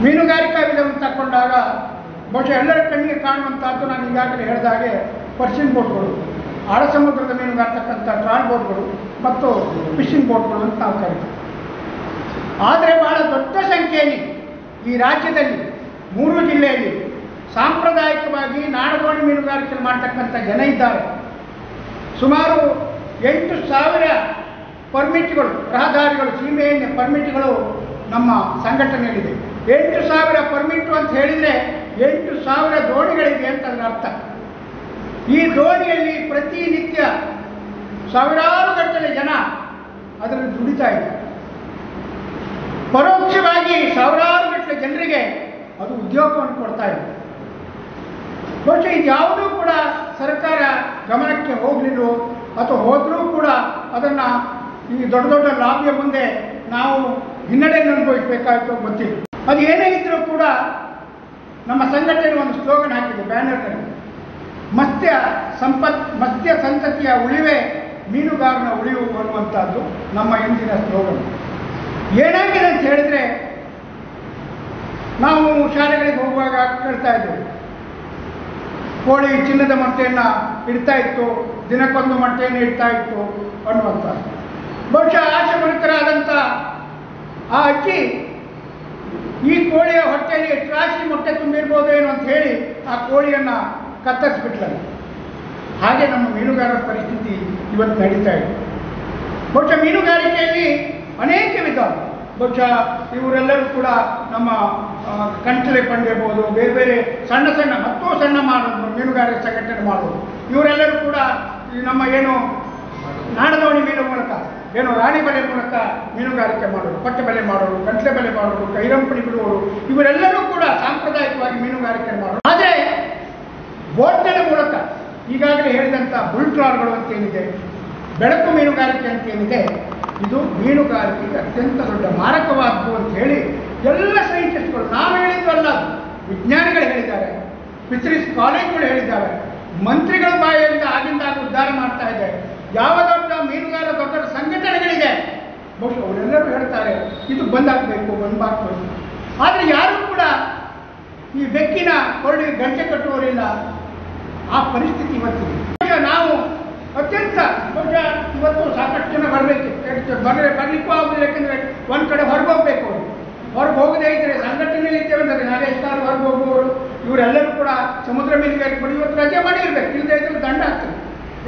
ಮೀನುಗಾರಿಕಾ ವಿಧವನ್ನು ತಗೊಂಡಾಗ ಬಹುಶಃ ಎಲ್ಲರ ಕಣ್ಣಿಗೆ ಕಾಣುವಂಥದ್ದು ನಾನು ಈಗಾಗಲೇ ಹೇಳಿದ ಹಾಗೆ ಪರ್ಷಿಯನ್ ಬೋಟ್ಗಳು, ಆಳ ಸಮುದ್ರದ ಮೀನುಗಾರ್ತಕ್ಕಂಥ ಟ್ರಾಲ್ ಬೋಟ್ಗಳು ಮತ್ತು ಫಿಶಿಂಗ್ ಬೋಟ್ಗಳು ಅಂತ ನಾವು ಕರಿತೀವಿ. ಆದರೆ ಬಹಳ ದೊಡ್ಡ ಸಂಖ್ಯೆಯಲ್ಲಿ ಈ ರಾಜ್ಯದಲ್ಲಿ 3 ಜಿಲ್ಲೆಯಲ್ಲಿ ಸಾಂಪ್ರದಾಯಿಕವಾಗಿ ನಾಡದೋಣಿ ಮೀನುಗಾರಿಕೆ ಮಾಡ್ತಕ್ಕಂಥ ಜನ ಇದ್ದಾರೆ. ಸುಮಾರು 8,000 ಪರ್ಮಿಟ್ಗಳು, ರಹದಾರಿಗಳು, ಸೀಮೆಎಣ್ಣೆ ಪರ್ಮಿಟ್ಗಳು ನಮ್ಮ ಸಂಘಟನೆಯಲ್ಲಿದೆ. 8,000 ಪರ್ಮಿಟ್ ಅಂತ ಹೇಳಿದರೆ 8,000 ದೋಣಿಗಳಿವೆ ಅಂತ ಅದರ ಅರ್ಥ. ಈ ದೋಣಿಯಲ್ಲಿ ಪ್ರತಿನಿತ್ಯ ಸಾವಿರಾರು ಗಟ್ಟಲೆ ಜನ ಅದರಲ್ಲಿ ದುಡಿತಾ ಇದ್ದಾರೆ. ಪರೋಕ್ಷವಾಗಿ ಸಾವಿರಾರು ಗಟ್ಟಲೆ ಜನರಿಗೆ ಅದು ಉದ್ಯೋಗವನ್ನು ಕೊಡ್ತಾ ಇದೆ. ಬಹುಶಃ ಇದ್ಯಾವುದೂ ಕೂಡ ಸರ್ಕಾರ ಗಮನಕ್ಕೆ ಹೋಗಲಿಲ್ಲವೋ ಅಥವಾ ಹೋದರೂ ಕೂಡ ಅದನ್ನು ಈ ದೊಡ್ಡ ದೊಡ್ಡ ಲಾಬಿಯ ಮುಂದೆ ನಾವು ಹಿನ್ನಡೆಯನ್ನು ಅನುಭವಿಸಬೇಕಾಯಿತು ಗೊತ್ತಿಲ್ಲ. ಅದು ಏನೇ ಇದ್ದರೂ ಕೂಡ ನಮ್ಮ ಸಂಘಟನೆ ಒಂದು ಸ್ಲೋಗನ್ ಹಾಕಿದೆ ಬ್ಯಾನರ್ನಲ್ಲಿ, ಮತ್ಸ್ಯ ಸಂತತಿಯ ಉಳಿವೆ ಮೀನುಗಾರನ ಉಳಿವು ಅನ್ನುವಂಥದ್ದು ನಮ್ಮ ಇಂದಿನ ಸ್ಲೋಗನ್. ಏನಾಗಿದೆ ಅಂತ ಹೇಳಿದರೆ, ನಾವು ಶಾಲೆಗಳಿಗೆ ಹೋಗುವಾಗ ಕೇಳ್ತಾ ಇದ್ದೇವೆ, ಕೋಳಿ ಚಿನ್ನದ ಮೊಟ್ಟೆಯನ್ನು ಇಡ್ತಾ ಇತ್ತು, ದಿನಕ್ಕೊಂದು ಮೊಟ್ಟೆಯನ್ನು ಇಡ್ತಾ ಇತ್ತು ಅನ್ನುವಂಥದ್ದು. ಬಹುಶಃ ಆಶಾಮಣಿಕರಾದಂಥ ಆ ಅಕ್ಕಿ ಈ ಕೋಳಿಯ ಹೊಟ್ಟೆಯಲ್ಲಿ ರಾಶಿ ಮೊಟ್ಟೆ ತುಂಬಿರ್ಬೋದು ಏನೋ ಅಂತ ಹೇಳಿ ಆ ಕೋಳಿಯನ್ನು ಕತ್ತರಿಸ್ಬಿಟ್ಲಲ್ಲ. ಹಾಗೆ ನಮ್ಮ ಮೀನುಗಾರರ ಪರಿಸ್ಥಿತಿ ಇವತ್ತು ನಡೀತಾ ಇದೆ. ಬಹುಶಃ ಮೀನುಗಾರಿಕೆಯಲ್ಲಿ ಅನೇಕ ವಿಧ, ಬಹುಶಃ ಇವರೆಲ್ಲರೂ ಕೂಡ ನಮ್ಮ ಕಂಚಲೆ ಪಂಡಿರ್ಬೋದು, ಬೇರೆ ಬೇರೆ ಸಣ್ಣ ಮಾಡೋದು, ಮೀನುಗಾರಿಕೆ ಸಂಘಟನೆ ಮಾಡೋದು, ಇವರೆಲ್ಲರೂ ಕೂಡ ನಮ್ಮ ಏನು ನಾಡದೋಣಿ ಮೀನು ಮೂಲಕ ಏನು ರಾಣಿ ಬಲೆ ಮೂಲಕ ಮೀನುಗಾರಿಕೆ ಮಾಡೋರು, ಪಟ್ಟೆ ಬಲೆ ಮಾಡೋರು, ಕಂಚಲೆ ಬಲೆ ಮಾಡೋರು, ಕೈರಂಪಣಿ ಬಿಡುವವರು, ಇವರೆಲ್ಲರೂ ಕೂಡ ಸಾಂಪ್ರದಾಯಿಕವಾಗಿ ಮೀನುಗಾರಿಕೆ ಮಾಡೋರು. ಆದರೆ ಬೋಟ್ಗಳ ಮೂಲಕ ಈಗಾಗಲೇ ಹೇಳಿದಂಥ ಬುಲ್ ಟ್ರಾಲ್ಗಳು ಅಂತೇನಿದೆ, ಬೆಳಕು ಮೀನುಗಾರಿಕೆ ಅಂತೇನಿದೆ, ಇದು ಮೀನುಗಾರಿಕೆಗೆ ಅತ್ಯಂತ ದೊಡ್ಡ ಮಾರಕವಾದ್ದು ಅಂತ ಹೇಳಿ ಎಲ್ಲ ಸೈಂಟಿಸ್ಟ್ಗಳು, ನಾವು ಹೇಳಿದ್ವಲ್ಲ, ವಿಜ್ಞಾನಿಗಳು ಹೇಳಿದ್ದಾರೆ, ಫಿಶರೀಸ್ ಕಾಲೇಜ್ಗಳು ಹೇಳಿದ್ದಾರೆ, ಮಂತ್ರಿಗಳ ಬಾಯಿಯಿಂದ ಆಗಿಂದಾಗ ಉದ್ಧಾರ ಮಾಡ್ತಾ ಇದೆ. ಯಾವ ದೊಡ್ಡ ಮೀನುಗಾರ ದೊಡ್ಡ ಸಂಘಟನೆಗಳಿದೆ, ಬಹುಶಃ ಅವರೆಲ್ಲರೂ ಹೇಳ್ತಾರೆ ಇದು ಬಂದಾಗಬೇಕು, ಬಂದಾಗಬೇಕು. ಆದರೆ ಯಾರೂ ಕೂಡ ಈ ಬೆಕ್ಕಿನ ಕೊರಳಿಗೆ ಗಂಟೆ ಕಟ್ಟುವವರಿಲ್ಲ. ಆ ಪರಿಸ್ಥಿತಿ ಇವತ್ತಿದೆ. ನಾವು ಅತ್ಯಂತ ಬಹುಶಃ ಇವತ್ತು ಸಾಕಷ್ಟು ಜನ ಬರಲಿಕ್ಕೂ ಆಗುದಿಲ್ಲ. ಯಾಕೆಂದರೆ ಒಂದು ಕಡೆ ಹೊರಗೆ ಹೋಗಬೇಕು, ಅವರು ಹೊರಗೆ ಹೋಗದೇ ಇದ್ದರೆ ಸಂಘಟನೆಯಲ್ಲಿ ಇದ್ದೇವೆ ಅಂದರೆ ನಾಳೆಷ್ಟಾರು ಹೊರಗೆ ಹೋಗುವವರು ಇವರೆಲ್ಲರೂ ಕೂಡ ಸಮುದ್ರ ಮೀನುಗಾರಿಕೆ ಮಾಡಿ ಇವತ್ತು ರಜೆ ಮಾಡಿರ್ಬೇಕು. ಇಲ್ಲದೇ ಇದ್ದರೆ ದಂಡ ಆಗ್ತದೆ,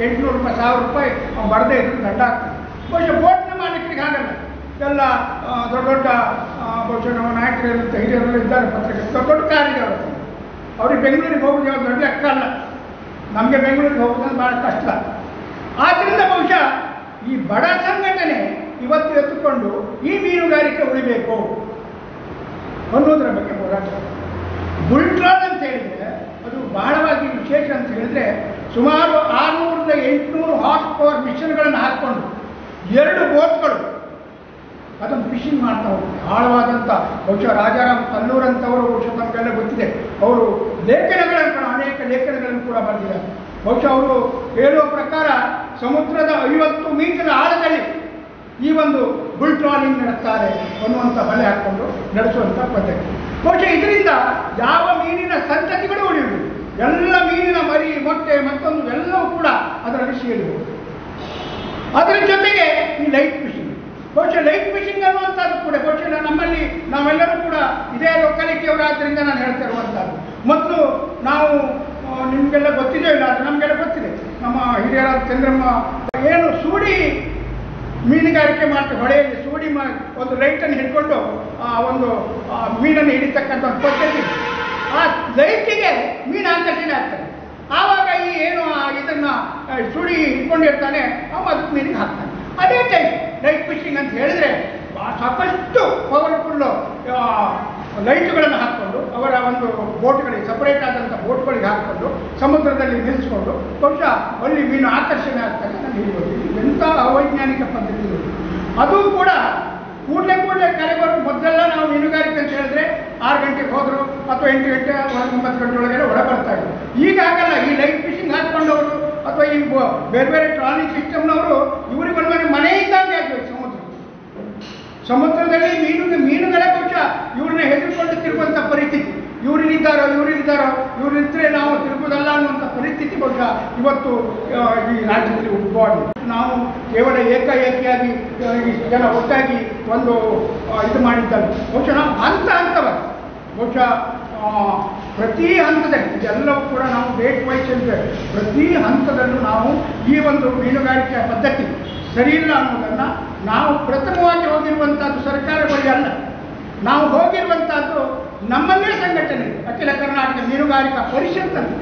800 ರೂಪಾಯಿ, 1000 ರೂಪಾಯಿ ಬರದೇ ಇದ್ರು ದಂಡ ಆಗ್ತದೆ. ಬಹುಶಃ ಬೋಟ್ನ ಮಾಡಲಿಕ್ಕೆ ಆಗಲ್ಲ. ಎಲ್ಲ ದೊಡ್ಡ ದೊಡ್ಡ ಬಹುಶಃ ನಮ್ಮ ನಾಯಕರು ಹಿರಿಯರೆಲ್ಲ ಇದ್ದಾರೆ, ಪತ್ರಿಕೆ ದೊಡ್ಡ ದೊಡ್ಡ ಕಾರಿದೆ ಅವರು. ಅವ್ರಿಗೆ ಬೆಂಗಳೂರಿಗೆ ಹೋಗೋದು ಯಾವ್ದು ದೊಡ್ಡ ಲೆಕ್ಕ ಅಲ್ಲ. ನಮಗೆ ಬೆಂಗಳೂರಿಗೆ ಹೋಗೋದು ಭಾಳ ಕಷ್ಟ. ಆದ್ದರಿಂದ ಬಹುಶಃ ಈ ಬಡ ಸಂಘಟನೆ ಇವತ್ತು ಎತ್ತುಕೊಂಡು ಈ ಮೀನುಗಾರಿಕೆ ಉಳಿಬೇಕು ಅನ್ನೋದರ ಬಗ್ಗೆ ಹೋರಾಟ. ಬುಲ್ ಟ್ರಾಲ್ ಅಂತ ಹೇಳಿದರೆ ಅದು ಬಹಳವಾಗಿ ವಿಶೇಷ ಅಂತ ಹೇಳಿದರೆ, ಸುಮಾರು 600-800 ಹಾರ್ಸ್ ಪವರ್ ಮಿಷನ್ಗಳನ್ನು ಹಾಕ್ಕೊಂಡು 2 ಬೋಟ್ಗಳು ಅದನ್ನು ಫಿಶಿಂಗ್ ಮಾಡ್ತಾ ಹೋಗ್ತಾರೆ. ಆಳವಾದಂಥ ಬಹುಶಃ ರಾಜಾರಾಮ್ ಕಲ್ಲೂರ್ ಅಂತವರು ಬಹುಶಃ ನಮಗೆಲ್ಲ ಗೊತ್ತಿದೆ, ಅವರು ಲೇಖನಗಳನ್ನು ಅನೇಕ ಲೇಖನಗಳನ್ನು ಕೂಡ ಬರೆದಿದ್ದಾರೆ. ಬಹುಶಃ ಅವರು ಹೇಳುವ ಪ್ರಕಾರ ಸಮುದ್ರದ 50 ಮೀಟರ್ ಆಳದಲ್ಲಿ ಈ ಒಂದು ಬುಲ್ ಟ್ರಾಲಿಂಗ್ ನಡೆಸ್ತಾರೆ ಅನ್ನುವಂಥ ಬಲೆ ಹಾಕ್ಕೊಂಡು ನಡೆಸುವಂಥ ಪದ್ಧತಿ. ಬಹುಶಃ ಇದರಿಂದ ಯಾವ ಮೀನಿನ ಸಂತತಿಗಳು ಉಳಿಯುವುದು, ಎಲ್ಲ ಮೀನಿನ ಮರಿ, ಮೊಟ್ಟೆ, ಮತ್ತೊಂದು ಎಲ್ಲವೂ ಕೂಡ ಅದರಲ್ಲಿ ಸೇರಬಹುದು. ಅದರ ಜೊತೆಗೆ ಈ ಲೈಟ್ ಫಿಶಿಂಗ್, ಬಹುಶಃ ಲೈಟ್ ಫಿಶಿಂಗ್ ಅನ್ನುವಂಥದ್ದು ಕೂಡ ಬಹುಶಃ ನಮ್ಮಲ್ಲಿ ನಾವೆಲ್ಲರೂ ಕೂಡ ಇದೇ ಲೋಕಾಲಿಟಿಯವರಾದ್ದರಿಂದ ನಾನು ಹೇಳ್ತಾ ಇರುವಂಥದ್ದು. ಮೊದಲು ನಾವು ನಿಮಗೆಲ್ಲ ಗೊತ್ತಿದೆ ಇಲ್ಲ, ಅದು ನಮಗೆಲ್ಲ ಗೊತ್ತಿದೆ. ನಮ್ಮ ಹಿರಿಯರಾದ ಚಂದ್ರಮ್ಮ ಏನು ಸೂಡಿ ಮೀನುಗಾರಿಕೆ ಮಾಡ್ತಾರೆ, ಹೊಳೆಯಲ್ಲಿ ಸೂಡಿ ಒಂದು ಲೈಟನ್ನು ಹಿಡ್ಕೊಂಡು ಒಂದು ಮೀನನ್ನು ಹಿಡಿತಕ್ಕಂಥ ಒಂದು ಪದ್ಧತಿ. ಆ ಲೈಟಿಗೆ ಮೀನು ಆಕರ್ಷಣೆ ಆಗ್ತದೆ. ಆವಾಗ ಈ ಏನು ಇದನ್ನು ಸುಡಿ ಇಟ್ಕೊಂಡಿರ್ತಾನೆ ಅವ ಅದಕ್ಕೆ ಮೀನಿಗೆ ಹಾಕ್ತಾನೆ. ಅದೇ ಟೈಪ್ ಲೈಟ್ ಫಿಶಿಂಗ್ ಅಂತ ಹೇಳಿದ್ರೆ ಸಾಕಷ್ಟು ಪವರ್ಫುಲ್ಲು ಲೈಟ್ಗಳನ್ನು ಹಾಕ್ಕೊಂಡು ಅವರ ಒಂದು ಬೋಟ್ಗಳಿಗೆ ಸಪರೇಟ್ ಆದಂಥ ಬೋಟ್ಗಳಿಗೆ ಹಾಕ್ಕೊಂಡು ಸಮುದ್ರದಲ್ಲಿ ನಿಲ್ಲಿಸ್ಕೊಂಡು ಬಹುಶಃ ಅಲ್ಲಿ ಮೀನು ಆಕರ್ಷಣೆ ಆಗ್ತಾನೆ ನಾನು ಹೇಳ್ಬೋದು. ಎಂಥ ಅವೈಜ್ಞಾನಿಕ ಪದ್ಧತಿ ಅದು ಕೂಡ ಕೂಡಲೇ ಕರೆ ಬರೋ ಮೊದಲೆಲ್ಲ ನಾವು ಮೀನುಗಾರಿಕೆ ಅಂತ ಹೇಳಿದ್ರೆ 6 ಗಂಟೆಗೆ ಹೋದರು ಅಥವಾ 8 ಗಂಟೆ 9 ಗಂಟೆ ಒಳಗಡೆ ಹೊರ ಬರ್ತಾ ಇದ್ರು. ಈಗ ಆಗಲ್ಲ. ಈ ಲೈಟ್ ಫಿಶಿಂಗ್ ಹಾಕ್ಕೊಂಡವರು ಅಥವಾ ಈ ಬೇರೆ ಬೇರೆ ಟ್ರಾಲಿಂಗ್ ಸಿಸ್ಟಮ್ನವರು ಇವರಿಗೆ ಒಂದು ಮನೆ ಇದ್ದಂಗೆ ಆಗಬೇಕು. ಸಮುದ್ರದಲ್ಲಿ ಮೀನುಗಳೇ ಬಹುಶಃ ಇವ್ರನ್ನ ಹೆದರ್ಕೊಂಡು ತಿರುಗುವಂಥ ಪರಿಸ್ಥಿತಿ. ಇವ್ರಿದ್ದಾರೋ ಇವ್ರಿದ್ರೆ ನಾವು ತಿರುಗುವುದಲ್ಲ ಅನ್ನುವಂಥ ಪರಿಸ್ಥಿತಿ ಬಹುಶಃ ಇವತ್ತು ಈ ರಾಜ್ಯದಲ್ಲಿ ಉದ್ಭವವಾಗಿದೆ. ನಾವು ಕೇವಲ ಏಕಾಏಕಿಯಾಗಿ ಇಷ್ಟು ಜನ ಒಟ್ಟಾಗಿ ಒಂದು ಇದು ಮಾಡಿದ್ದಾರೆ. ಬಹುಶಃ ನಾವು ಹಂತವಾಗಿ ಬಹುಶಃ ಪ್ರತಿ ಹಂತದಲ್ಲಿ ಇದೆಲ್ಲವೂ ಕೂಡ ನಾವು ಡೇಟ್ ವೈಸ್ ಅಂತೇವೆ. ಪ್ರತಿ ಹಂತದಲ್ಲೂ ನಾವು ಈ ಒಂದು ಮೀನುಗಾರಿಕೆಯ ಪದ್ಧತಿ ಸರಿಯಿಲ್ಲ ಅನ್ನೋದನ್ನು ನಾವು ಪ್ರಥಮವಾಗಿ ಹೋಗಿರುವಂಥದ್ದು ಸರ್ಕಾರ ಬಳಿ ಅಲ್ಲ, ನಾವು ಹೋಗಿರುವಂಥದ್ದು ನಮ್ಮಲ್ಲೇ ಸಂಘಟನೆ ಅಖಿಲ ಕರ್ನಾಟಕ ಮೀನುಗಾರಿಕಾ ಪರಿಷತ್ತನ್ನು.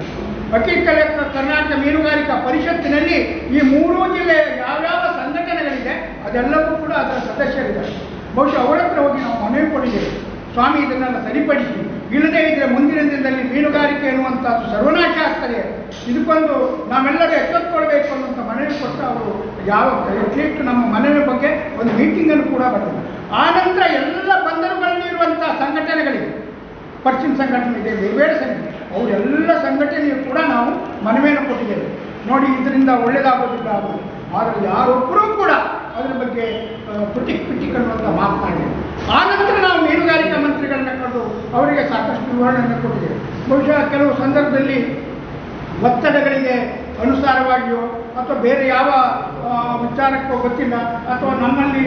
ಕರ್ನಾಟಕ ಮೀನುಗಾರಿಕಾ ಪರಿಷತ್ತಿನಲ್ಲಿ ಈ 3 ಜಿಲ್ಲೆಯ ಯಾವ್ಯಾವ ಸಂಘಟನೆಗಳಿದೆ ಅದೆಲ್ಲವೂ ಕೂಡ ಅದರ ಸದಸ್ಯರಿದ್ದಾರೆ. ಬಹುಶಃ ಅವರ ಹತ್ರ ಹೋಗಿ ನಾವು ಮನವಿ ಕೊಟ್ಟಿದ್ದೇವೆ, ಸ್ವಾಮಿ ಇದನ್ನೆಲ್ಲ ಸರಿಪಡಿಸಿ, ಇಲ್ಲದೇ ಇದ್ದರೆ ಮುಂದಿನ ದಿನದಲ್ಲಿ ಮೀನುಗಾರಿಕೆ ಎನ್ನುವಂಥದ್ದು ಸರ್ವನಾಶ ಆಗ್ತದೆ, ಇದಕ್ಕೊಂದು ನಾವೆಲ್ಲರೂ ಎಚ್ಚೆತ್ತುಕೊಳ್ಬೇಕು ಅನ್ನುವಂಥ ಮನವಿ ಕೊಟ್ಟು ಅವರು ಅಟ್ಲೀಸ್ಟ್ ನಮ್ಮ ಮನವಿ ಬಗ್ಗೆ ಒಂದು ಮೀಟಿಂಗನ್ನು ಕೂಡ ಬರ್ತದೆ. ಆ ನಂತರ ಎಲ್ಲ ಬಂದರುಗಳಲ್ಲಿ ಇರುವಂಥ ಸಂಘಟನೆಗಳಿವೆ, ಪಶ್ಚಿಮ ಸಂಘಟನೆ ಇದೆ, ಬೇರೆ ಸಂಘಟನೆ, ಅವರೆಲ್ಲ ಸಂಘಟನೆಯು ಕೂಡ ನಾವು ಮನವಿಯನ್ನು ಕೊಟ್ಟಿದ್ದೇವೆ. ನೋಡಿ ಇದರಿಂದ ಒಳ್ಳೆಯದಾಗೋದಿಲ್ಲ ಆಗೋದು, ಆದರೆ ಯಾರೊಬ್ಬರೂ ಕೂಡ ಅದರ ಬಗ್ಗೆ ಪಿಟಿಕ್ ಅನ್ನುವಂಥ ಮಾತನಾಡಿದೆ. ಆ ನಂತರ ನಾವು ಮೀನುಗಾರಿಕಾ ಮಂತ್ರಿಗಳನ್ನ ಕರೆದು ಅವರಿಗೆ ಸಾಕಷ್ಟು ವಿವರಣೆಯನ್ನು ಕೊಟ್ಟಿದ್ದೇವೆ. ಬಹುಶಃ ಕೆಲವು ಸಂದರ್ಭದಲ್ಲಿ ಒತ್ತಡಗಳಿಗೆ ಅನುಸಾರವಾಗಿಯೋ ಅಥವಾ ಬೇರೆ ಯಾವ ವಿಚಾರಕ್ಕೋ ಗೊತ್ತಿಲ್ಲ, ಅಥವಾ ನಮ್ಮಲ್ಲಿ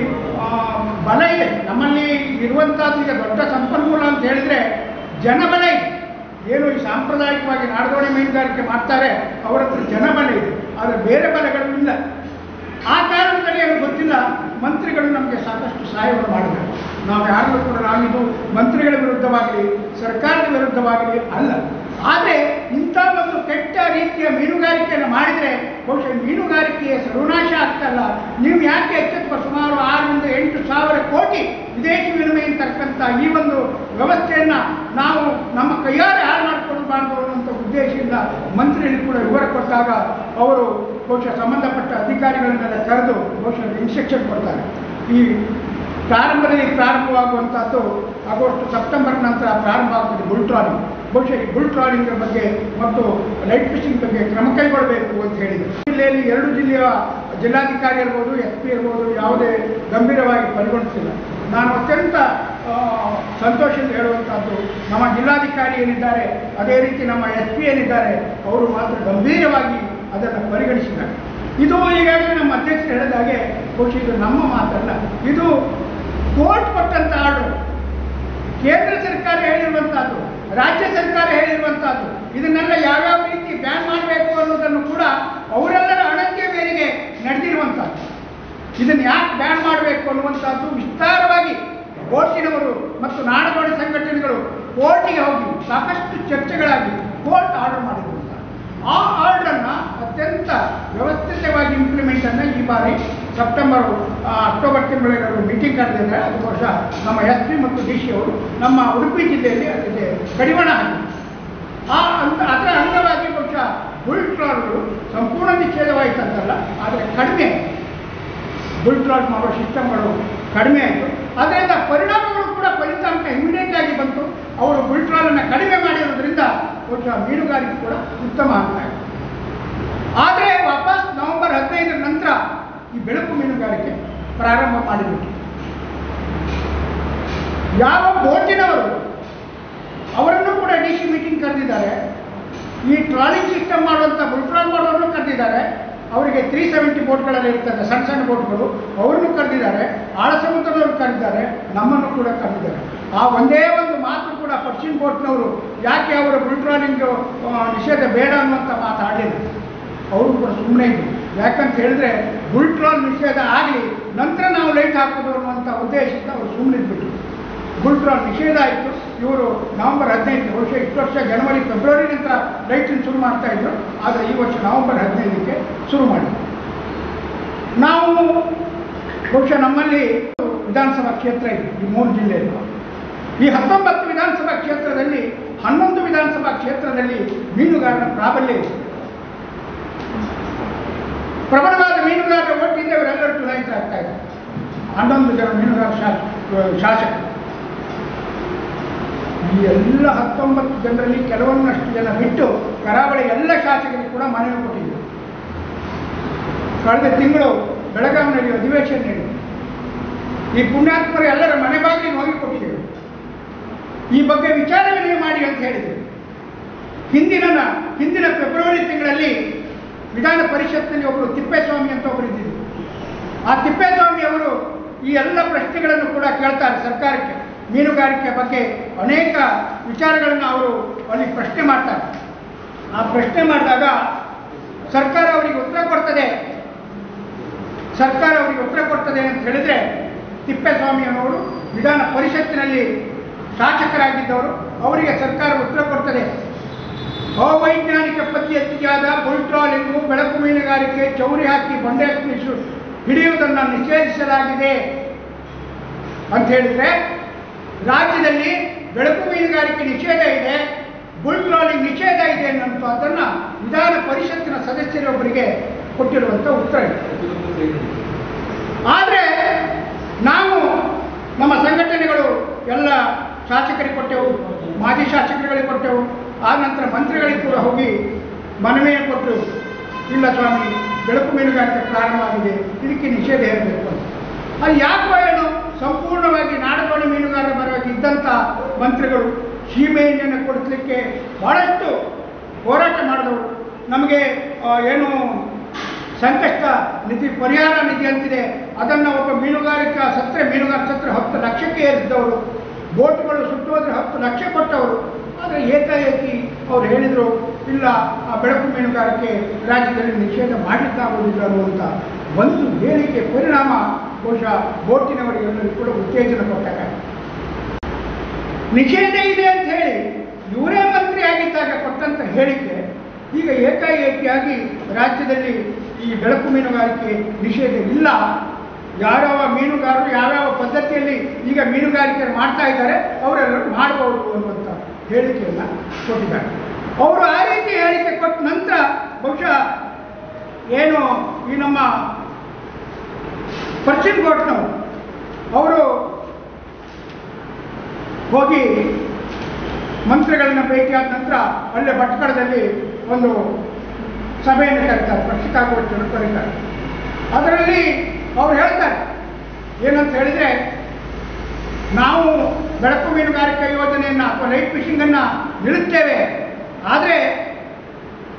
ಬಲ ಇದೆ, ನಮ್ಮಲ್ಲಿ ಇರುವಂಥದ್ದು ಈಗ ದೊಡ್ಡ ಸಂಪನ್ಮೂಲ ಅಂತ ಹೇಳಿದರೆ ಜನಬಲ ಇದೆ. ಏನು ಈ ಸಾಂಪ್ರದಾಯಿಕವಾಗಿ ನಾಡದೋಣಿ ಮೀನುಗಾರಿಕೆ ಮಾಡ್ತಾರೆ ಅವರ ಹತ್ರ ಜನಬಲ ಇದೆ, ಆದರೆ ಬೇರೆ ಬಲಗಳು ಇಲ್ಲ. ಆ ಕಾರಣದಲ್ಲಿ ಏನು ಗೊತ್ತಿಲ್ಲ, ಮಂತ್ರಿಗಳು ನಮಗೆ ಸಾಕಷ್ಟು ಸಹಾಯವನ್ನು ಮಾಡಬೇಕು. ನಾವು ಯಾರಿಗೂ ಕೂಡ ನಾವಿದು ಮಂತ್ರಿಗಳ ವಿರುದ್ಧವಾಗಲಿ ಸರ್ಕಾರದ ವಿರುದ್ಧವಾಗಲಿ ಅಲ್ಲ, ಆದರೆ ಇಂಥ ಒಂದು ಕೆಟ್ಟ ರೀತಿಯ ಮೀನುಗಾರಿಕೆಯನ್ನು ಮಾಡಿದರೆ ಬಹುಶಃ ಮೀನುಗಾರಿಕೆಯ ಸರ್ವನಾಶ ಆಗ್ತಲ್ಲ. ನೀವು ಯಾಕೆ ಎಚ್ಚೆತ್ತ ಸುಮಾರು 6 ರಿಂದ 8 ಸಾವಿರ ಕೋಟಿ ವಿದೇಶಿ ವಿನಿಮಯ ತಕ್ಕಂಥ ಈ ಒಂದು ವ್ಯವಸ್ಥೆಯನ್ನು ನಾವು ನಮ್ಮ ಕೈಯಾರೆ ಹಾಳು ಮಾಡಿಕೊಳ್ಬಾರ್ದು ಅನ್ನುವಂಥ ಉದ್ದೇಶದಿಂದ ಮಂತ್ರಿಗಳು ಕೂಡ ವಿವರ ಕೊಟ್ಟಾಗ ಅವರು ಬಹುಶಃ ಸಂಬಂಧಪಟ್ಟ ಅಧಿಕಾರಿಗಳನ್ನೆಲ್ಲ ಕರೆದು ಬಹುಶಃ ಇನ್ಸ್ಟ್ರಕ್ಷನ್ ಕೊಡ್ತಾರೆ. ಈ ಪ್ರಾರಂಭವಾಗುವಂಥದ್ದು ಆಗಸ್ಟ್ ಸೆಪ್ಟೆಂಬರ್ ನಂತರ ಪ್ರಾರಂಭ ಆಗ್ತದೆ ಬುಲ್ ಟ್ರಾಲಿಂಗ್. ಬಹುಶಃ ಈ ಬುಲ್ ಟ್ರಾಲಿಂಗ್ ಬಗ್ಗೆ ಮತ್ತು ಲೈಟ್ ಫಿಶಿಂಗ್ ಬಗ್ಗೆ ಕ್ರಮ ಕೈಗೊಳ್ಳಬೇಕು ಅಂತ ಹೇಳಿದರು. ಜಿಲ್ಲೆಯಲ್ಲಿ 2 ಜಿಲ್ಲೆಯ ಜಿಲ್ಲಾಧಿಕಾರಿ ಇರ್ಬೋದು, SP ಇರ್ಬೋದು, ಯಾವುದೇ ಗಂಭೀರವಾಗಿ ಪರಿಗಣಿಸಿಲ್ಲ. ನಾನು ಅತ್ಯಂತ ಸಂತೋಷದಿಂದ ಹೇಳುವಂಥದ್ದು, ನಮ್ಮ ಜಿಲ್ಲಾಧಿಕಾರಿ ಏನಿದ್ದಾರೆ ಅದೇ ರೀತಿ ನಮ್ಮ SP ಏನಿದ್ದಾರೆ ಅವರು ಮಾತ್ರ ಗಂಭೀರವಾಗಿ ಅದನ್ನು ಪರಿಗಣಿಸಿದ್ದಾರೆ. ಇದು ಈಗಾಗಲೇ ನಮ್ಮ ಅಧ್ಯಕ್ಷರು ಹೇಳಿದ ಹಾಗೆ ಬಹುಶಃ ಇದು ನಮ್ಮ ಮಾತಲ್ಲ, ಇದು ಕೋರ್ಟ್ ಕೊಟ್ಟಂಥ ಆರ್ಡರ್, ಕೇಂದ್ರ ಸರ್ಕಾರ ಹೇಳಿರುವಂಥದ್ದು, ರಾಜ್ಯ ಸರ್ಕಾರ ಹೇಳಿರುವಂಥದ್ದು. ಇದನ್ನೆಲ್ಲ ಯಾವ್ಯಾವ ರೀತಿ ಬ್ಯಾನ್ ಮಾಡಬೇಕು ಅನ್ನೋದನ್ನು ಕೂಡ ಅವರೆಲ್ಲರ ಅಣತಿಯ ಮೇರೆಗೆ ನಡೆದಿರುವಂಥದ್ದು. ಇದನ್ನು ಯಾಕೆ ಬ್ಯಾನ್ ಮಾಡಬೇಕು ಅನ್ನುವಂಥದ್ದು ವಿಸ್ತಾರವಾಗಿ ಕೋರ್ಟಿನವರು ಮತ್ತು ನಾಡದೋಣಿ ಸಂಘಟನೆಗಳು ಕೋರ್ಟಿಗೆ ಹೋಗಿ ಸಾಕಷ್ಟು ಚರ್ಚೆಗಳಾಗಿ ಕೋರ್ಟ್ ಆರ್ಡರ್ ಮಾಡಿರುವಂಥದ್ದು. ಆ ಆರ್ಡರನ್ನು ಅತ್ಯಂತ ವ್ಯವಸ್ಥಿತವಾಗಿ ಇಂಪ್ಲಿಮೆಂಟನ್ನು ಈ ಬಾರಿ ಅಕ್ಟೋಬರ್ ತಿಂಗಳಲ್ಲಿ ಮೀಟಿಂಗ್ ಕರೆದಿದ್ದಾರೆ. ಅದು ಬಹುಶಃ ನಮ್ಮ SP ಮತ್ತು DC ಅವರು ನಮ್ಮ ಉಡುಪಿ ಜಿಲ್ಲೆಯಲ್ಲಿ ಅದಕ್ಕೆ ಕಡಿವಾಣ ಹಾಕಿದ್ದಾರೆ. ಅದರ ಅಂಗವಾಗಿ ಬಹುಶಃ ಬುಲ್ ಟ್ರಾಲ್ಗಳು ಸಂಪೂರ್ಣ ನಿಷೇಧವಾಯಿತಂತಲ್ಲ, ಆದರೆ ಕಡಿಮೆ ಬುಲ್ ಟ್ರಾಲ್ ಮಾಡುವ ಸಿಸ್ಟಮ್ಗಳು ಕಡಿಮೆ ಆಯಿತು. ಅದರಿಂದ ಪರಿಣಾಮಗಳು ಕೂಡ ಫಲಿತಾಂಶ ಇಮಿಡಿಯೇಟ್ ಆಗಿ ಬಂತು. ಅವರು ಬುಲ್ ಟ್ರಾಲನ್ನು ಕಡಿಮೆ ಮಾಡಿರೋದ್ರಿಂದ ಬಹುಶಃ ಮೀನುಗಾರಿಕೆ ಕೂಡ ಉತ್ತಮ ಆಗ್ತಾ ಇದೆ. ಆದರೆ ವಾಪಸ್ ನವೆಂಬರ್ 15 ನಂತರ ಈ ಬೆಳಕು ಮೀನುಗಾರಿಕೆ ಪ್ರಾರಂಭ ಮಾಡಿಬಿಟ್ಟು ಯಾವ ಬೋಟಿನವರು ಅವರನ್ನು ಕೂಡ DC ಮೀಟಿಂಗ್ ಕರೆದಿದ್ದಾರೆ. ಈ ಟ್ರಾಲಿಂಗ್ ಸಿಸ್ಟಮ್ ಮಾಡುವಂಥ ಬುಲ್ ಟ್ರಾಲ್ ಮಾಡೋರನ್ನು ಕರೆದಿದ್ದಾರೆ. ಅವರಿಗೆ 370 ಬೋಟ್ಗಳಲ್ಲಿ ಇರ್ತದೆ, ಸಣ್ಣ ಸಣ್ಣ ಬೋಟ್ಗಳು, ಅವ್ರನ್ನೂ ಕರೆದಿದ್ದಾರೆ, ಆಳ ಸಮುದ್ರದವ್ರು ಕರೆದಿದ್ದಾರೆ, ನಮ್ಮನ್ನು ಕೂಡ ಕರೆದಿದ್ದಾರೆ. ಆ ಒಂದೇ ಒಂದು ಮಾತು ಕೂಡ ಪಶ್ಚಿಮ ಬೋಟ್ನವರು ಯಾಕೆ ಅವರು ಬುಲ್ ಟ್ರಾಲಿಂಗ್ ನಿಷೇಧ ಬೇಡ ಅನ್ನುವಂಥ ಮಾತಾಡಲಿಲ್ಲ. ಅವರು ಕೂಡ ಸುಮ್ಮನೆ ಇದ್ದರು. ಯಾಕಂತ ಹೇಳಿದ್ರೆ ಬುಲ್ ಟ್ರಾಲ್ ನಿಷೇಧ ಆಗಲಿ, ನಂತರ ನಾವು ಲೈಟ್ ಹಾಕೋದು ಅನ್ನುವಂಥ ಉದ್ದೇಶದಿಂದ ಅವರು ಸುಮ್ಮನೆ ಇದ್ಬಿಟ್ಟು ಬುಲ್ ಟ್ರಾಲ್ ನಿಷೇಧ ಆಯಿತು. ಇವರು ನವೆಂಬರ್ 15 ಬಹುಶಃ ಇಷ್ಟು ವರ್ಷ ಜನವರಿ ಫೆಬ್ರವರಿ ನಂತರ ಲೈಟನ್ನು ಶುರು ಮಾಡ್ತಾ ಇದ್ರು, ಆದರೆ ಈ ವರ್ಷ ನವೆಂಬರ್ 15ಕ್ಕೆ ಶುರು ಮಾಡಿದ್ರು. ನಾವು ಬಹುಶಃ ನಮ್ಮಲ್ಲಿ ವಿಧಾನಸಭಾ ಕ್ಷೇತ್ರ ಇದೆ ಈ 3 ಜಿಲ್ಲೆಯಲ್ಲಿ. ಈ 19 ವಿಧಾನಸಭಾ ಕ್ಷೇತ್ರದಲ್ಲಿ 11 ವಿಧಾನಸಭಾ ಕ್ಷೇತ್ರದಲ್ಲಿ ಮೀನುಗಾರರ ಪ್ರಾಬಲ್ಯ ಇದೆ. ಪ್ರಬಲವಾದ ಮೀನುಗಾರರ ಒಟ್ಟಿಂದ ಇವರೆಲ್ಲರೂ ಚುನಾಯಿತರಾಗ್ತಾ ಇದ್ದಾರೆ. 11 ಜನ ಮೀನುಗಾರ ಶಾಸಕರು. ಈ ಎಲ್ಲ 19 ಜನರಲ್ಲಿ ಕೆಲವೊಂದಷ್ಟು ಜನ ಬಿಟ್ಟು ಕರಾವಳಿ ಎಲ್ಲ ಶಾಸಕರಿಗೆ ಕೂಡ ಮನವಿ ಕೊಟ್ಟಿದ್ದರು. ಕಳೆದ ತಿಂಗಳು ಬೆಳಗಾವಿನಲ್ಲಿ ಅಧಿವೇಶನ ನೀಡಿದರು. ಈ ಪುಣ್ಯಾತ್ಮರು ಎಲ್ಲರ ಮನೆ ಬಾಗಿಲಿಗೆ ಹೋಗಿ ಕೊಟ್ಟಿದ್ದರು. ಈ ಬಗ್ಗೆ ವಿಚಾರ ವಿನಿಮಯ ಮಾಡಿ ಅಂತ ಹೇಳಿದರು. ಹಿಂದಿನ ಫೆಬ್ರವರಿ ತಿಂಗಳಲ್ಲಿ ವಿಧಾನ ಪರಿಷತ್ನಲ್ಲಿ ಒಬ್ಬರು ತಿಪ್ಪೇಸ್ವಾಮಿ ಅಂತ ಒಬ್ಬರು ಇದ್ದಿದ್ದರು. ಆ ತಿಪ್ಪೇಸ್ವಾಮಿ ಅವರು ಈ ಎಲ್ಲ ಪ್ರಶ್ನೆಗಳನ್ನು ಕೂಡ ಕೇಳ್ತಾರೆ ಸರ್ಕಾರಕ್ಕೆ. ಮೀನುಗಾರಿಕೆ ಬಗ್ಗೆ ಅನೇಕ ವಿಚಾರಗಳನ್ನು ಅವರು ಅಲ್ಲಿ ಪ್ರಶ್ನೆ ಮಾಡ್ತಾರೆ. ಆ ಪ್ರಶ್ನೆ ಮಾಡಿದಾಗ ಸರ್ಕಾರ ಅವರಿಗೆ ಉತ್ತರ ಕೊಡ್ತದೆ ಅಂತ ಹೇಳಿದ್ರೆ ತಿಪ್ಪೇಸ್ವಾಮಿಯವರು ವಿಧಾನ ಪರಿಷತ್ತಿನಲ್ಲಿ ಶಾಸಕರಾಗಿದ್ದವರು. ಅವರಿಗೆ ಸರ್ಕಾರ ಉತ್ತರ ಕೊಡ್ತದೆ. ಅವೈಜ್ಞಾನಿಕ ಪದ್ಧತಿಯಾದ ಬುಲ್ ಟ್ರಾಲಿಂಗು, ಬೆಳಕು ಮೀನುಗಾರಿಕೆ, ಚೌರಿ ಹಾಕಿ ಬಂಡೆ ಹಿಡಿಯುವುದನ್ನು ನಿಷೇಧಿಸಲಾಗಿದೆ ಅಂತ ಹೇಳಿದ್ರೆ, ರಾಜ್ಯದಲ್ಲಿ ಬೆಳಕು ಮೀನುಗಾರಿಕೆ ನಿಷೇಧ ಇದೆ, ಬುಲ್ ಟ್ರಾಲಿಂಗ್ ನಿಷೇಧ ಇದೆ ಅನ್ನೋ ಅದನ್ನು ವಿಧಾನ ಪರಿಷತ್ತಿನ ಸದಸ್ಯರೊಬ್ಬರಿಗೆ ಕೊಟ್ಟಿರುವಂಥ ಉತ್ತರ ಇದೆ. ಆದರೆ ನಾವು ನಮ್ಮ ಸಂಘಟನೆಗಳು ಎಲ್ಲ ಶಾಸಕರಿಗೆ ಕೊಟ್ಟೆವು, ಮಾಜಿ ಶಾಸಕರಿಗೆ ಕೊಟ್ಟೆವು, ಆ ನಂತರ ಮಂತ್ರಿಗಳಿಗೆ ಕೂಡ ಹೋಗಿ ಮನವಿಯನ್ನು ಕೊಟ್ಟು, ಇಲ್ಲ ಸ್ವಾಮಿ ಬೆಳಕು ಮೀನುಗಾರಿಕೆ ಪ್ರಾರಂಭವಾಗಿದೆ, ಇದಕ್ಕೆ ನಿಷೇಧ ಹೇರಬೇಕು ಅಂತ. ಅದು ಯಾಕೋ ಏನು ಸಂಪೂರ್ಣವಾಗಿ ನಾಡಗೋಡಿ ಮೀನುಗಾರರ ಪರವಾಗಿ ಇದ್ದಂಥ ಮಂತ್ರಿಗಳು ಸೀಮೆಎಣ್ಣೆಯನ್ನು ಕೊಡಿಸಲಿಕ್ಕೆ ಬಹಳಷ್ಟು ಹೋರಾಟ ಮಾಡಿದವರು. ನಮಗೆ ಏನು ಸಂಕಷ್ಟ ನಿಧಿ ಪರಿಹಾರ ನಿಧಿ ಅಂತಿದೆ, ಅದನ್ನು ಒಬ್ಬ ಮೀನುಗಾರ ಸತ್ರ 10 ಲಕ್ಷಕ್ಕೆ ಏರಿಸಿದವರು, ಬೋಟ್ಗಳು ಸುಟ್ಟೋದ್ರೆ 10 ಲಕ್ಷ ಕೊಟ್ಟವರು. ಆದರೆ ಏಕಾಏಕಿ ಅವ್ರು ಹೇಳಿದರು, ಇಲ್ಲ ಆ ಬೆಳಕು ಮೀನುಗಾರಿಕೆ ರಾಜ್ಯದಲ್ಲಿ ನಿಷೇಧ ಮಾಡಲಿಕ್ಕಾಗುವುದಿಲ್ಲ ಅನ್ನುವಂಥ ಒಂದು ಹೇಳಿಕೆ ಪರಿಣಾಮ ಬಹುಶಃ ಬೋಟಿನವರಿಗೆಲ್ಲರೂ ಕೂಡ ಉತ್ತೇಜನ ಕೊಟ್ಟಾಗ ನಿಷೇಧ ಇದೆ ಅಂತ ಹೇಳಿ ಇವರೇ ಮಂತ್ರಿ ಆಗಿದ್ದಾಗ ಕೊಟ್ಟಂಥ ಹೇಳಿಕೆ ಈಗ ಏಕಾಏಕಿಯಾಗಿ ರಾಜ್ಯದಲ್ಲಿ ಈ ಬೆಳಕು ಮೀನುಗಾರಿಕೆ ನಿಷೇಧ ಇಲ್ಲ, ಯಾವ್ಯಾವ ಮೀನುಗಾರರು ಯಾವ್ಯಾವ ಪದ್ಧತಿಯಲ್ಲಿ ಈಗ ಮೀನುಗಾರಿಕೆ ಮಾಡ್ತಾ ಇದ್ದಾರೆ ಅವರೆಲ್ಲರೂ ಮಾಡಬಹುದು ಅನ್ನುವಂಥ ಹೇಳಿಕೆಯನ್ನು ಕೊಟ್ಟಿದ್ದಾರೆ. ಅವರು ಆ ರೀತಿ ಹೇಳಿಕೆ ಕೊಟ್ಟ ನಂತರ ಬಹುಶಃ ಏನು ಈ ನಮ್ಮ ಪಶ್ಚಿಮ ಘಾಟ್ನವರು ಅವರು ಹೋಗಿ ಮಂತ್ರಿಗಳನ್ನ ಭೇಟಿಯಾದ ನಂತರ ಅಲ್ಲೇ ಭಟ್ಕಳದಲ್ಲಿ ಒಂದು ಸಭೆಯನ್ನು ಕರೀತಾರೆ, ಪತ್ರಿಕಾಗೋಷ್ಠಿಯನ್ನು ಕರೀತಾರೆ. ಅದರಲ್ಲಿ ಅವ್ರು ಹೇಳ್ತಾರೆ ಏನಂತ ಹೇಳಿದರೆ, ನಾವು ಬೆಳಕು ಮೀನುಗಾರಿಕೆ ಯೋಜನೆಯನ್ನು ಅಥವಾ ಲೈಟ್ ಫಿಶಿಂಗನ್ನು ನಿಲ್ಲಿಸ್ತೇವೆ, ಆದರೆ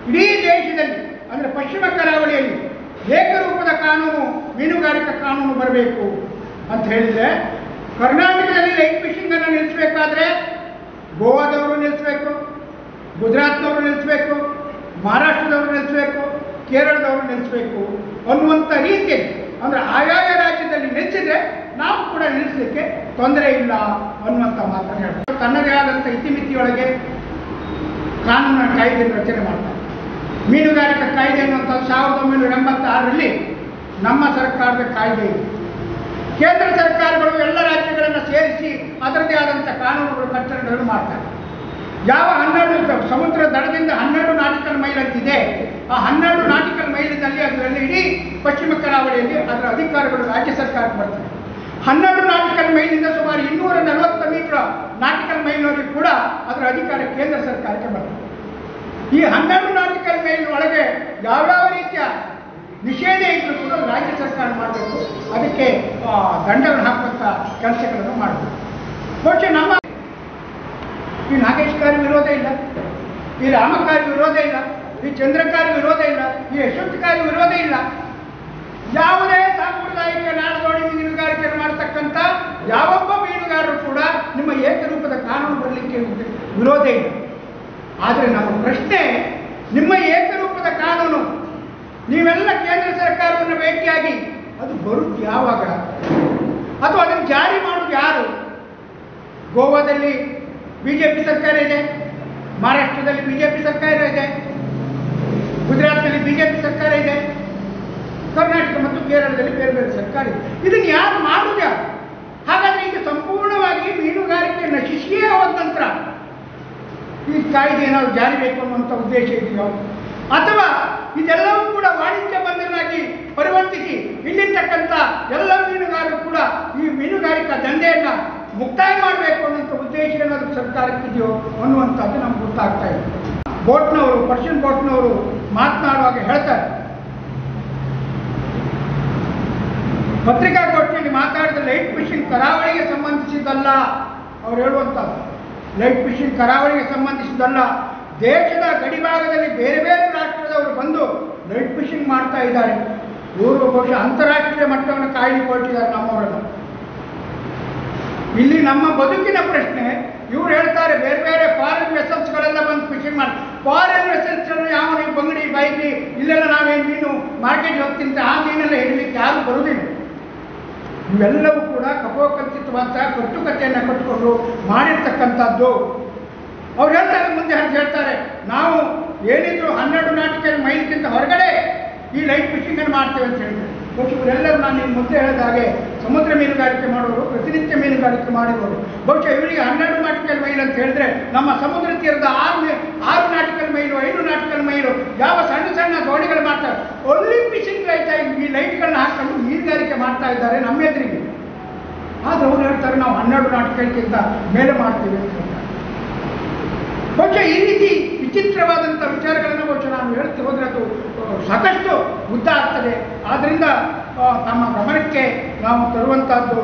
ಇಡೀ ದೇಶದಲ್ಲಿ ಅಂದರೆ ಪಶ್ಚಿಮ ಕರಾವಳಿಯಲ್ಲಿ ಏಕರೂಪದ ಕಾನೂನು ಮೀನುಗಾರಿಕಾ ಕಾನೂನು ಬರಬೇಕು ಅಂತ ಹೇಳಿದರೆ, ಕರ್ನಾಟಕದಲ್ಲಿ ಲೈಟ್ ಫಿಶಿಂಗನ್ನು ನಿಲ್ಲಿಸಬೇಕಾದ್ರೆ ಗೋವಾದವರು ನಿಲ್ಲಿಸಬೇಕು, ಗುಜರಾತ್ನವರು ನಿಲ್ಲಿಸಬೇಕು, ಮಹಾರಾಷ್ಟ್ರದವರು ನಿಲ್ಲಿಸಬೇಕು, ಕೇರಳದವರು ನಿಲ್ಲಿಸಬೇಕು ಅನ್ನುವಂಥ ರೀತಿಯಲ್ಲಿ, ಅಂದರೆ ಆಯಾಯ ರಾಜ್ಯದಲ್ಲಿ ನಿಲ್ಲಿಸಿದ್ರೆ ನಾವು ಕೂಡ ನಿಲ್ಲಿಸಲಿಕ್ಕೆ ತೊಂದರೆ ಇಲ್ಲ ಅನ್ನುವಂಥ ಮಾತನ್ನು ಹೇಳ್ತಾರೆ. ತನ್ನದೇ ಆದಂಥ ಇತಿಮಿತಿಯೊಳಗೆ ಕಾನೂನಿನ ಕಾಯ್ದೆಯನ್ನು ರಚನೆ ಮಾಡ್ತಾರೆ. ಮೀನುಗಾರಿಕಾ ಕಾಯ್ದೆ ಅನ್ನುವಂಥದ್ದು 1986ರಲ್ಲಿ ನಮ್ಮ ಸರ್ಕಾರದ ಕಾಯ್ದೆ ಇದೆ. ಕೇಂದ್ರ ಸರ್ಕಾರಗಳು ಎಲ್ಲ ರಾಜ್ಯಗಳನ್ನು ಸೇರಿಸಿ ಅದರದೇ ಆದಂಥ ಕಾನೂನುಗಳು ಕಟ್ಟಡಗಳನ್ನು ಮಾಡ್ತಾರೆ. ಯಾವ 12 ಸಮುದ್ರ ದಡದಿಂದ 12 ನಾಟಿಕಲ್ ಮೈಲ್ ಅಂತಿದೆ, ಆ 12 ನಾಟಿಕಲ್ ಮೈಲಿನಲ್ಲಿ ಅದರಲ್ಲಿ ಇಡೀ ಪಶ್ಚಿಮ ಕರಾವಳಿಯಲ್ಲಿ ಅದರ ಅಧಿಕಾರಗಳು ರಾಜ್ಯ ಸರ್ಕಾರಕ್ಕೆ ಬರ್ತದೆ. 12 ನಾಟಿಕಲ್ ಮೈಲಿಂದ ಸುಮಾರು 240 ಮೀಟರ್ ನಾಟಿಕಲ್ ಮೈಲ್ವರೆಗೂ ಕೂಡ ಅದರ ಅಧಿಕಾರ ಕೇಂದ್ರ ಸರ್ಕಾರಕ್ಕೆ ಬರ್ತದೆ. ಈ 12 ನಾಟಿಕಲ್ ಮೈಲ್ ಒಳಗೆ ಯಾವ್ಯಾವ ರೀತಿಯ ನಿಷೇಧ ಇದ್ರೂ ಕೂಡ ರಾಜ್ಯ ಸರ್ಕಾರ ಮಾಡಬೇಕು, ಅದಕ್ಕೆ ದಂಡವನ್ನು ಹಾಕುವಂಥ ಕೆಲಸಗಳನ್ನು ಮಾಡಬೇಕು. ಬಹುಶಃ ನಮ್ಮ ಈ ನಾಗೇಶ್ ಕಾರ್ಯ ವಿರೋಧ ಇಲ್ಲ, ಈ ರಾಮಕಾರ್ಯ ವಿರೋಧ ಇಲ್ಲ, ಈ ಚಂದ್ರಕಾರಿ ವಿರೋಧ ಇಲ್ಲ, ಈ ಯಶವಂತಕಾರಿ ವಿರೋಧ ಇಲ್ಲ. ಯಾವುದೇ ಸಾಂಪ್ರದಾಯಿಕ ನಾಡದೋಣಿ ಮೀನುಗಾರಿಕೆ ಮಾಡತಕ್ಕಂಥ ಯಾವೊಬ್ಬ ಮೀನುಗಾರರು ಕೂಡ ನಿಮ್ಮ ಏಕರೂಪದ ಕಾನೂನು ಬರಲಿಕ್ಕೆ ವಿರೋಧ ಇಲ್ಲ. ಆದರೆ ನಮ್ಮ ಪ್ರಶ್ನೆ, ನಿಮ್ಮ ಏಕರೂಪದ ಕಾನೂನು ನೀವೆಲ್ಲ ಕೇಂದ್ರ ಸರ್ಕಾರವನ್ನು ಭೇಟಿಯಾಗಿ ಅದು ಬರುತ್ತೆ ಯಾವಾಗ, ಅಥವಾ ಅದನ್ನು ಜಾರಿ ಮಾಡೋದು ಯಾರು? ಗೋವಾದಲ್ಲಿ ಬಿಜೆಪಿ ಸರ್ಕಾರ ಇದೆ, ಮಹಾರಾಷ್ಟ್ರದಲ್ಲಿ ಬಿಜೆಪಿ ಸರ್ಕಾರ ಇದೆ, ಗುಜರಾತ್ನಲ್ಲಿ ಬಿಜೆಪಿ ಸರ್ಕಾರ ಇದೆ, ಕರ್ನಾಟಕ ಮತ್ತು ಕೇರಳದಲ್ಲಿ ಬೇರೆ ಬೇರೆ ಸರ್ಕಾರ ಇದೆ. ಇದನ್ನು ಯಾರು ಮಾಡುವುದು ಯಾರು? ಹಾಗಾದ್ರೆ ಇದು ಸಂಪೂರ್ಣವಾಗಿ ಮೀನುಗಾರಿಕೆ ನಶಿಸಿಯೇ ಹೋದ ನಂತರ ಈ ಕಾಯ್ದೆ ಏನಾದ್ರು ಜಾರಿ ಬೇಕು ಅನ್ನುವಂಥ ಉದ್ದೇಶ ಇದೆಯೋ, ಅಥವಾ ಇದೆಲ್ಲವೂ ಕೂಡ ವಾಣಿಜ್ಯ ಬಂಧನಾಗಿ ಪರಿವರ್ತಿಸಿ ಇಲ್ಲಿರ್ತಕ್ಕಂಥ ಎಲ್ಲ ಮೀನುಗಾರರು ಕೂಡ ಈ ಮೀನುಗಾರಿಕಾ ದಂಧೆಯನ್ನು ಮುಕ್ತಾಯ ಮಾಡಬೇಕು ಅನ್ನೋಂಥ ಉದ್ದೇಶ ಏನಾದರೂ ಸರ್ಕಾರಕ್ಕಿದೆಯೋ ಅನ್ನುವಂಥದ್ದು ನಮ್ಗೆ ಗೊತ್ತಾಗ್ತಾ ಇದೆ. ಬೋಟ್ನವರು, ಪರ್ಷಿಯನ್ ಬೋಟ್ನವರು ಮಾತನಾಡುವಾಗ ಹೇಳ್ತಾರೆ, ಪತ್ರಿಕಾಗೋಷ್ಠಿಯಲ್ಲಿ ಮಾತಾಡಿದ ಲೈಟ್ ಫಿಶಿಂಗ್ ಕರಾವಳಿಗೆ ಸಂಬಂಧಿಸಿದ್ದಲ್ಲ. ಅವ್ರು ಹೇಳುವಂಥದ್ದು ಲೈಟ್ ಫಿಶಿಂಗ್ ಕರಾವಳಿಗೆ ಸಂಬಂಧಿಸಿದ್ದಲ್ಲ, ದೇಶದ ಗಡಿಭಾಗದಲ್ಲಿ ಬೇರೆ ಬೇರೆ ರಾಷ್ಟ್ರದವರು ಬಂದು ಲೈಟ್ ಫಿಶಿಂಗ್ ಮಾಡ್ತಾ ಇದ್ದಾರೆ. ಇವರು ಬಹುಶಃ ಅಂತಾರಾಷ್ಟ್ರೀಯ ಮಟ್ಟವನ್ನು ಕಾಯ್ದುಕೊಳ್ತಿದ್ದಾರೆ ನಮ್ಮವರನ್ನು. ಇಲ್ಲಿ ನಮ್ಮ ಬದುಕಿನ ಪ್ರಶ್ನೆ, ಇವ್ರು ಹೇಳ್ತಾರೆ ಬೇರೆ ಬೇರೆ ಫಾರಿನ್ ವೆಸಲ್ಸ್ಗಳೆಲ್ಲ ಬಂದು ಫಿಶಿಂಗ್ ಮಾಡಿ, ಫಾರಿನ್ ವೆಸಲ್ಸ್ ಯಾವ ಬಂಗಡಿ ಬೈಕಿ ಇಲ್ಲೆಲ್ಲ ನಾವೇನು ಮೀನು ಮಾರ್ಕೆಟ್ ಹೋಗ್ತಿಂತ ಆ ಮೀನೆಲ್ಲ ಹಿಡಲಿಕ್ಕೆ ಯಾರು ಬರುವುದಿಲ್ಲ. ಇವೆಲ್ಲವೂ ಕೂಡ ಕಪೋಕಲ್ಪಿತವಾದ ಕಟ್ಟುಕತೆಯನ್ನು ಕಟ್ಟಿಕೊಂಡು ಮಾಡಿರ್ತಕ್ಕಂಥದ್ದು. ಅವ್ರು ಹೇಳ್ತಾರೆ, ಮುಂದೆ ಹೇಳ್ತಾರೆ, ನಾವು ಏನಿದ್ರು 12 ನಾಟಿಕಲ್ ಮೈಲ್ಗಿಂತ ಹೊರಗಡೆ ಈ ಲೈಟ್ ಫಿಶಿಂಗನ್ನು ಮಾಡ್ತೇವೆ ಅಂತ ಹೇಳ್ತಾರೆ. ಬಹುಶಃ ಇವರೆಲ್ಲರೂ ನಾನು ನಿಮ್ಮ ಮುಂದೆ ಹೇಳಿದ ಹಾಗೆ ಸಮುದ್ರ ಮೀನುಗಾರಿಕೆ ಮಾಡೋರು, ಪ್ರತಿನಿತ್ಯ ಮೀನುಗಾರಿಕೆ ಮಾಡಿರೋರು. ಬಹುಶಃ ಇವರಿಗೆ 12 ನಾಟಿಕಲ್ ಮೈಲ್ ಅಂತ ಹೇಳಿದ್ರೆ ನಮ್ಮ ಸಮುದ್ರ ತೀರದ 6 ನಾಟಿಕಲ್ ಮೈಲು, 5 ನಾಟಿಕಲ್ ಮೈಲು ಯಾವ ಸಣ್ಣ ಸಣ್ಣ ದೋಣಿಗಳು ಮಾಡ್ತಾರೆ. ಒಳ್ಳೆ ಫಿಶಿಂಗ್ ಲೈಟ್ ಈ ಲೈಟ್ಗಳನ್ನ ಹಾಕೊಂಡು ಮೀನುಗಾರಿಕೆ ಮಾಡ್ತಾ ಇದ್ದಾರೆ ನಮ್ಮ ಎದುರಿಗೆ. ಆದರೆ ಅವ್ರು ಹೇಳ್ತಾರೆ ನಾವು 12 ನಾಟಿಕಲ್ಗಿಂತ ಮೇಲೆ ಮಾಡ್ತೀವಿ ಅಂತ ಹೇಳ್ತಾರೆ. ಬಹುಶಃ ಈ ರೀತಿ ವಿಚಿತ್ರವಾದಂಥ ವಿಚಾರಗಳನ್ನು ಬಹುಶಃ ನಾನು ಹೇಳ್ತಿ ಹೋದರೆ ಅದು ಸಾಕಷ್ಟು ಉದ್ದ ಆಗ್ತದೆ. ಆದ್ದರಿಂದ ನಮ್ಮ ಗಮನಕ್ಕೆ ನಾವು ತರುವಂಥದ್ದು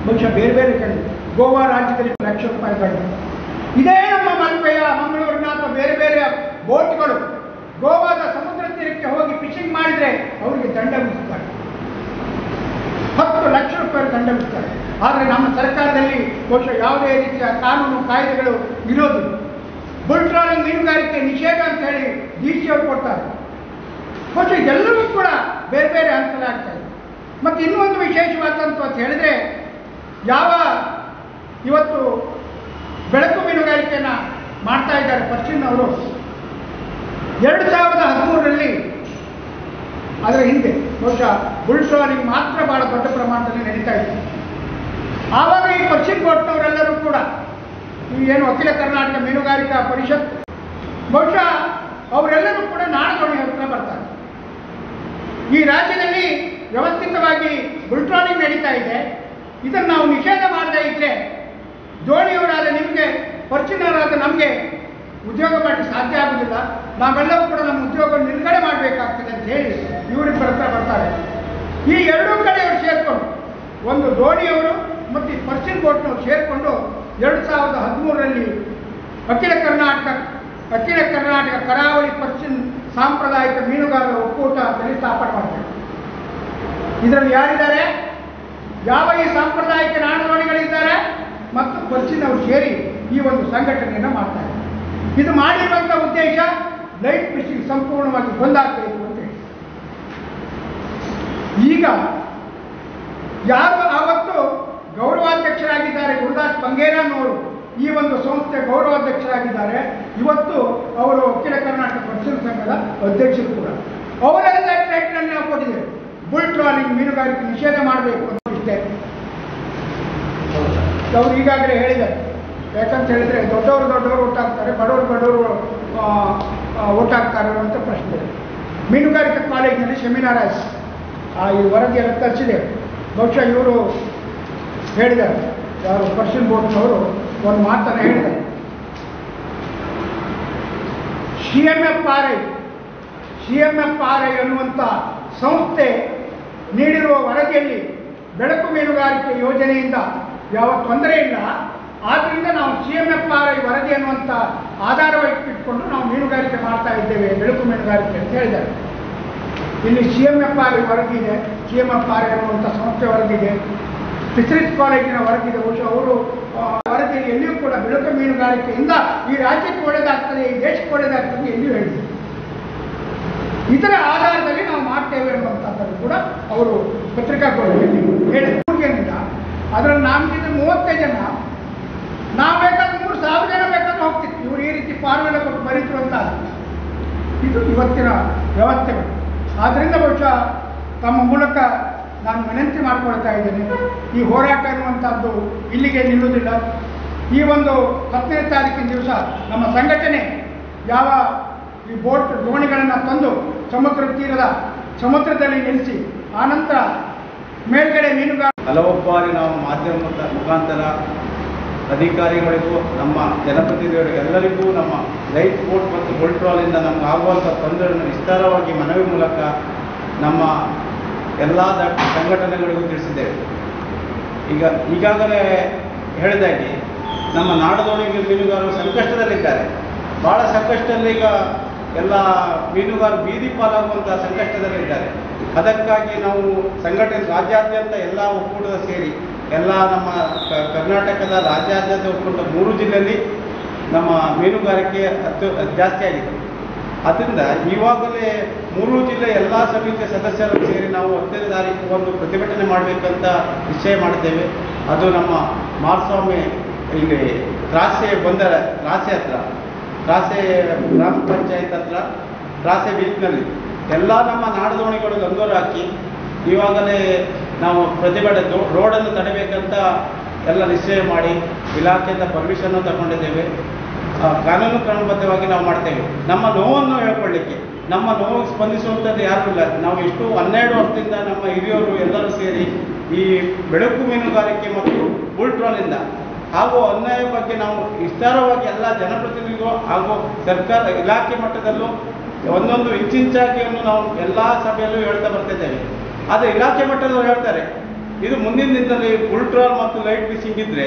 ಬಹುಶಃ ಬೇರೆ ಬೇರೆ ಕಡೆ ಗೋವಾ ರಾಜ್ಯದಲ್ಲಿ ಲಕ್ಷ ರೂಪಾಯಿಗಳು, ಇದೇ ನಮ್ಮ ಮಲ್ಪೆಯ ಮಂಗಳೂರಿನ ಅಥವಾ ಬೇರೆ ಬೇರೆ ಬೋಟ್ಗಳು ಗೋವಾದ ಸಮುದ್ರ ತೀರಕ್ಕೆ ಹೋಗಿ ಫಿಶಿಂಗ್ ಮಾಡಿದರೆ ಅವರಿಗೆ ದಂಡ ವಿಧಿಸ್ತಾರೆ, 10 ಲಕ್ಷ ರೂಪಾಯಿ ದಂಡ ವಿಧಿಸ್ತಾರೆ. ಆದರೆ ನಮ್ಮ ಸರ್ಕಾರದಲ್ಲಿ ಬಹುಶಃ ಯಾವುದೇ ರೀತಿಯ ಕಾನೂನು ಕಾಯ್ದೆಗಳು ಇರೋದಿಲ್ಲ. ಬುಲ್ ಟ್ರಾಲಿಂಗ್ ಮೀನುಗಾರಿಕೆ ನಿಷೇಧ ಅಂತ ಹೇಳಿ DC ಅವರು ಕೊಡ್ತಾರೆ. ಬಹುಶಃ ಇದೆಲ್ಲವೂ ಕೂಡ ಬೇರೆ ಬೇರೆ ಹಂತಲಾಗ್ತಾ ಇದೆ. ಮತ್ತು ಇನ್ನೂ ಒಂದು ವಿಶೇಷವಾದಂಥ ಅಂತ ಹೇಳಿದ್ರೆ, ಯಾವ ಇವತ್ತು ಬೆಳಕು ಮೀನುಗಾರಿಕೆಯನ್ನು ಮಾಡ್ತಾ ಇದ್ದಾರೆ ಪರ್ಷಿಯನ್ ಅವರು, 2013ರಲ್ಲಿ ಅದರ ಹಿಂದೆ ಬಹುಶಃ ಬುಲ್ ಟ್ರಾಲಿಂಗ್ ಮಾತ್ರ ಬಹಳ ದೊಡ್ಡ ಪ್ರಮಾಣದಲ್ಲಿ ನಡೀತಾ ಇತ್ತು. ಆವಾಗ ಈ ಪರ್ಷಿಯನ್ ಬೋಟ್ನವರೆಲ್ಲರೂ ಕೂಡ ಈ ಏನು ಅಖಿಲ ಕರ್ನಾಟಕ ಮೀನುಗಾರಿಕಾ ಪರಿಷತ್, ಬಹುಶಃ ಅವರೆಲ್ಲರೂ ಕೂಡ ನಾಡದೋಣಿ ಹತ್ರ ಬರ್ತಾರೆ. ಈ ರಾಜ್ಯದಲ್ಲಿ ವ್ಯವಸ್ಥಿತವಾಗಿ ಬುಲ್ ಟ್ರಾಲಿಂಗ್ ನಡೀತಾ ಇದೆ, ಇದನ್ನು ನಾವು ನಿಷೇಧ ಮಾಡದೇ ಇದ್ದರೆ ದೋಣಿಯವರಾದ ನಿಮಗೆ, ಪರ್ಷಿಯನವರಾದ ನಮಗೆ ಉದ್ಯೋಗ ಮಾಡಲಿಕ್ಕೆ ಸಾಧ್ಯ ಆಗುವುದಿಲ್ಲ, ನಾವೆಲ್ಲವೂ ಕೂಡ ನಮ್ಮ ಉದ್ಯೋಗ ನಿಲುಗಡೆ ಮಾಡಬೇಕಾಗ್ತದೆ ಅಂತ ಹೇಳಿ ಇವರಿಬ್ಬರ ಹತ್ರ ಬರ್ತಾರೆ. ಈ ಎರಡೂ ಕಡೆಯವರು ಸೇರಿಕೊಂಡು, ಒಂದು ದೋಣಿಯವರು ಮತ್ತು ಈ ಪರ್ಷಿಯನ್ ಬೋಟ್ನವರು ಸೇರಿಕೊಂಡು 2013ರಲ್ಲಿ ಅಖಿಲ ಕರ್ನಾಟಕ ಕರಾವಳಿ ಪರ್ಷಿಯನ್ ಸಾಂಪ್ರದಾಯಿಕ ಮೀನುಗಾರರ ಒಕ್ಕೂಟ ಅಂತೇಳಿ ಸ್ಥಾಪನೆ ಮಾಡ್ತಾರೆ. ಇದರಲ್ಲಿ ಯಾರಿದ್ದಾರೆ? ಯಾವ ಈ ಸಾಂಪ್ರದಾಯಿಕ ನಾಡದೋಣಿಗಳಿದ್ದಾರೆ ಮತ್ತು ಪರ್ಷಿಯನ್ ಅವರು ಸೇರಿ ಈ ಒಂದು ಸಂಘಟನೆಯನ್ನು ಮಾಡ್ತಾರೆ. ಇದು ಮಾಡಿರುವಂಥ ಉದ್ದೇಶ ಲೈಟ್ ಫಿಶಿಂಗ್ ಸಂಪೂರ್ಣವಾಗಿ ಬಂದಾಗಬೇಕು ಅಂತ ಹೇಳಿ. ಈಗ ಯಾರು ಆವತ್ತು ಗೌರವಾಧ್ಯಕ್ಷರಾಗಿದ್ದಾರೆ, ಗುರುದಾಸ್ ಬಂಗೇರಾನವರು ಈ ಒಂದು ಸಂಸ್ಥೆ ಗೌರವಾಧ್ಯಕ್ಷರಾಗಿದ್ದಾರೆ, ಇವತ್ತು ಅವರು ಅಖಿಲ ಕರ್ನಾಟಕ ಪರ್ಷಿಯನ್ ಸಂಘದ ಅಧ್ಯಕ್ಷರು ಕೂಡ. ಅವರೆಲ್ಲ ಟೈಟ್ಲನ್ನು ನಾವು ಕೊಟ್ಟಿದ್ದೇವೆ, ಬುಲ್ ಟ್ರಾಲಿಂಗ್ ಮೀನುಗಾರಿಕೆ ನಿಷೇಧ ಮಾಡಬೇಕು ಅಂತ ಇಷ್ಟೇ. ಅವರು ಈಗಾಗಲೇ ಹೇಳಿದ್ದಾರೆ, ಯಾಕಂತ ಹೇಳಿದರೆ ದೊಡ್ಡವರು ಒಟ್ಟಾಗ್ತಾರೆ, ಬಡವರು ಒಟ್ಟಾಗ್ತಾರೆ ಅಂತ ಪ್ರಶ್ನೆ. ಮೀನುಗಾರಿಕೆ ಕಾಲೇಜಿನಲ್ಲಿ ಸೆಮಿನಾರ್ ಆಯಿತು, ಈ ವರದಿಯನ್ನು ತರಿಸಿದೆ. ಬಹುಶಃ ಇವರು ಹೇಳಿದ್ದಾರೆ, ಯಾರು ಪರ್ಷಿಯನ್ ಬೋಟ್ನವರು ಒಂದು ಮಾತನ್ನು ಹೇಳಿದ್ದಾರೆ, CMFRI ಅನ್ನುವಂಥ ಸಂಸ್ಥೆ ನೀಡಿರುವ ವರದಿಯಲ್ಲಿ ಬೆಳಕು ಮೀನುಗಾರಿಕೆ ಯೋಜನೆಯಿಂದ ಯಾವ ತೊಂದರೆ ಇಲ್ಲ, ಆದ್ದರಿಂದ ನಾವು CMFRI ವರದಿ ಅನ್ನುವಂಥ ಆಧಾರವಾಗಿಟ್ಕೊಂಡು ನಾವು ಮೀನುಗಾರಿಕೆ ಮಾಡ್ತಾ ಇದ್ದೇವೆ, ಬೆಳಕು ಮೀನುಗಾರಿಕೆ ಅಂತ ಹೇಳಿದ್ದಾರೆ. ಇಲ್ಲಿ CMFRI ವರದಿ ಇದೆ, CMFRI ಅನ್ನುವಂಥ ಸಂಸ್ಥೆ ವರದಿದೆ, ಫಿಶರೀಸ್ ಕಾಲೇಜಿನ ವರದಿದೆ. ಬಹುಶಃ ಅವರು ವರದಿಯಲ್ಲಿ ಎಲ್ಲಿಯೂ ಕೂಡ ಬೆಳಕು ಮೀನುಗಾರಿಕೆಯಿಂದ ಈ ರಾಜ್ಯಕ್ಕೆ ಒಳ್ಳೆಯದಾಗ್ತದೆ, ಈ ದೇಶಕ್ಕೆ ಒಳ್ಳೆಯದಾಗ್ತದೆ ಎಲ್ಲಿಯೂ ಹೇಳಿದೆ. ಇದರ ಆಧಾರದಲ್ಲಿ ನಾವು ಮಾಡ್ತೇವೆ ಅನ್ನುವಂಥದ್ದನ್ನು ಕೂಡ ಅವರು ಪತ್ರಿಕಾಗೋಷ್ಠಿಯಲ್ಲಿ ಹೇಳಿದ. ಅದರಲ್ಲಿ ನಾಮಿನಿದ್ರೆ 35 ಜನ, ನಾವು ಬೇಕಾದ್ರೆ 3,000 ಜನ ಬೇಕಾದ್ರೆ ಹೋಗ್ತಿತ್ತು. ಇವರು ಈ ರೀತಿ ಫಾರ್ಮೆಲ್ಲ ಕೊಟ್ಟು ಬರೀತರು ಅಂತ ಇದು ಇವತ್ತಿನ ವ್ಯವಸ್ಥೆಗಳು. ಆದ್ದರಿಂದ ಬಹುಶಃ ತಮ್ಮ ಮೂಲಕ ನಾನು ವಿನಂತಿ ಮಾಡಿಕೊಳ್ತಾ ಇದ್ದೇನೆ, ಈ ಹೋರಾಟ ಅನ್ನುವಂಥದ್ದು ಇಲ್ಲಿಗೆ ನಿಲ್ಲುವುದಿಲ್ಲ. ಈ ಒಂದು 10ನೇ ತಾರೀಕಿನ ದಿವಸ ನಮ್ಮ ಸಂಘಟನೆ ಯಾವ ಈ ಬೋಟ್ ದೋಣಿಗಳನ್ನು ತಂದು ಸಮುದ್ರದಲ್ಲಿ ನಿಲ್ಲಿಸಿ ಆನಂತರ ಮೇಲ್ಗಡೆ ಮೀನುಗಾರ ಹಲವು ಬಾರಿ ನಾವು ಮಾಧ್ಯಮದ ಮುಖಾಂತರ ಅಧಿಕಾರಿಗಳಿಗೂ ನಮ್ಮ ಜನಪ್ರತಿನಿಧಿಗಳಿಗೂ ಎಲ್ಲರಿಗೂ ನಮ್ಮ ಲೈಫ್ ಬೋಟ್ ಮತ್ತು ಬುಲ್ಟ್ರಾಲಿಂದ ನಮ್ಗೆ ಆಗುವಂಥ ತೊಂದರೆಯನ್ನು ವಿಸ್ತಾರವಾಗಿ ಮನವಿ ಮೂಲಕ ನಮ್ಮ ಎಲ್ಲ ಸಂಘಟನೆಗಳಿಗೂ ತಿಳಿಸಿದ್ದೇವೆ. ಈಗಾಗಲೇ ಹೇಳಿದಾಗೆ ನಮ್ಮ ನಾಡದೋಣಿ ಮೀನುಗಾರರು ಸಂಕಷ್ಟದಲ್ಲಿದ್ದಾರೆ. ಭಾಳ ಸಂಕಷ್ಟದಲ್ಲಿ ಈಗ ಎಲ್ಲ ಮೀನುಗಾರರು ಬೀದಿ ಪಾಲಾಗುವಂಥ ಸಂಕಷ್ಟದಲ್ಲಿದ್ದಾರೆ. ಅದಕ್ಕಾಗಿ ನಾವು ಸಂಘಟನೆ ರಾಜ್ಯಾದ್ಯಂತ ಎಲ್ಲ ಒಕ್ಕೂಟದ ಸೇರಿ ಎಲ್ಲ ನಮ್ಮ ಕರ್ನಾಟಕದ ರಾಜ್ಯಾದ್ಯಂತ ಒಕ್ಕೂಟ 3 ಜಿಲ್ಲೆಯಲ್ಲಿ ನಮ್ಮ ಮೀನುಗಾರಿಕೆ ಜಾಸ್ತಿ ಆಗಿದೆ. ಅದರಿಂದ ಇವಾಗಲೇ 3 ಜಿಲ್ಲೆ ಎಲ್ಲ ಸಮಿತಿಯ ಸದಸ್ಯರು ಸೇರಿ ನಾವು 10ನೇ ತಾರೀಕು ಒಂದು ಪ್ರತಿಭಟನೆ ಮಾಡಬೇಕಂತ ನಿಶ್ಚಯ ಮಾಡಿದ್ದೇವೆ. ಅದು ನಮ್ಮ ಮಾರಸ್ವಾಮಿ ಇಲ್ಲಿ ತ್ರಾಸೆ ಬಂದರ ತ್ರಾಸೆ ಹತ್ರ, ತ್ರಾಸೆ ಗ್ರಾಮ ಪಂಚಾಯತ್ ಹತ್ರ, ತ್ರಾಸೆ ಬೀಚ್ನಲ್ಲಿ ಎಲ್ಲ ನಮ್ಮ ನಾಡದೋಣಿಗಳು ಗಂಗೋರು ಹಾಕಿ ಇವಾಗಲೇ ನಾವು ಪ್ರತಿಭಟನೆ ರೋಡನ್ನು ತಡೆಯಬೇಕಂತ ಎಲ್ಲ ನಿಶ್ಚಯ ಮಾಡಿ ಇಲಾಖೆಯಿಂದ ಪರ್ಮಿಷನ್ನು ತಗೊಂಡಿದ್ದೇವೆ. ಕಾನೂನು ಕ್ರಮಬದ್ಧವಾಗಿ ನಾವು ಮಾಡ್ತೇವೆ. ನಮ್ಮ ನೋವನ್ನು ಹೇಳ್ಕೊಳ್ಳಿಕ್ಕೆ, ನಮ್ಮ ನೋವು ಸ್ಪಂದಿಸುವಂಥದ್ದು ಯಾರೂ ಇಲ್ಲ. ನಾವು ಎಷ್ಟು 12 ವರ್ಷದಿಂದ ನಮ್ಮ ಹಿರಿಯರು ಎಲ್ಲರೂ ಸೇರಿ ಈ ಬೆಳಕು ಮೀನುಗಾರಿಕೆ ಮತ್ತು ಬುಲ್ಟ್ರಾಲಿಂದ ಹಾಗೂ ಅನ್ಯಾಯ ಬಗ್ಗೆ ನಾವು ವಿಸ್ತಾರವಾಗಿ ಎಲ್ಲ ಜನಪ್ರತಿನಿಧಿಗಳು ಹಾಗೂ ಸರ್ಕಾರ ಇಲಾಖೆ ಮಟ್ಟದಲ್ಲೂ ಒಂದೊಂದು ಇಂಚಿಂಚಾಗಿಯನ್ನು ನಾವು ಎಲ್ಲ ಸಭೆಯಲ್ಲೂ ಹೇಳ್ತಾ ಬರ್ತಿದ್ದೇವೆ. ಆದರೆ ಇಲಾಖೆ ಮಟ್ಟದವರು ಹೇಳ್ತಾರೆ ಇದು ಮುಂದಿನ ದಿನದಲ್ಲಿ ಬುಲ್ಟ್ರಾಲ್ ಮತ್ತು ಲೈಟ್ ಫಿಶಿಂಗ್ ಇದ್ದರೆ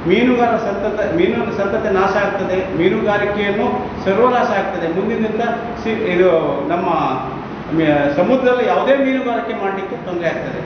ಮೀನಿನ ಸಂತತಿ ನಾಶ ಆಗ್ತದೆ, ಮೀನುಗಾರಿಕೆಯನ್ನು ಸರ್ವನಾಶ ಆಗ್ತದೆ. ಮುಂದಿನಿಂದ ಇದು ನಮ್ಮ ಸಮುದ್ರದಲ್ಲಿ ಯಾವುದೇ ಮೀನುಗಾರಿಕೆ ಮಾಡಲಿಕ್ಕೆ ತೊಂದರೆ ಆಗ್ತದೆ.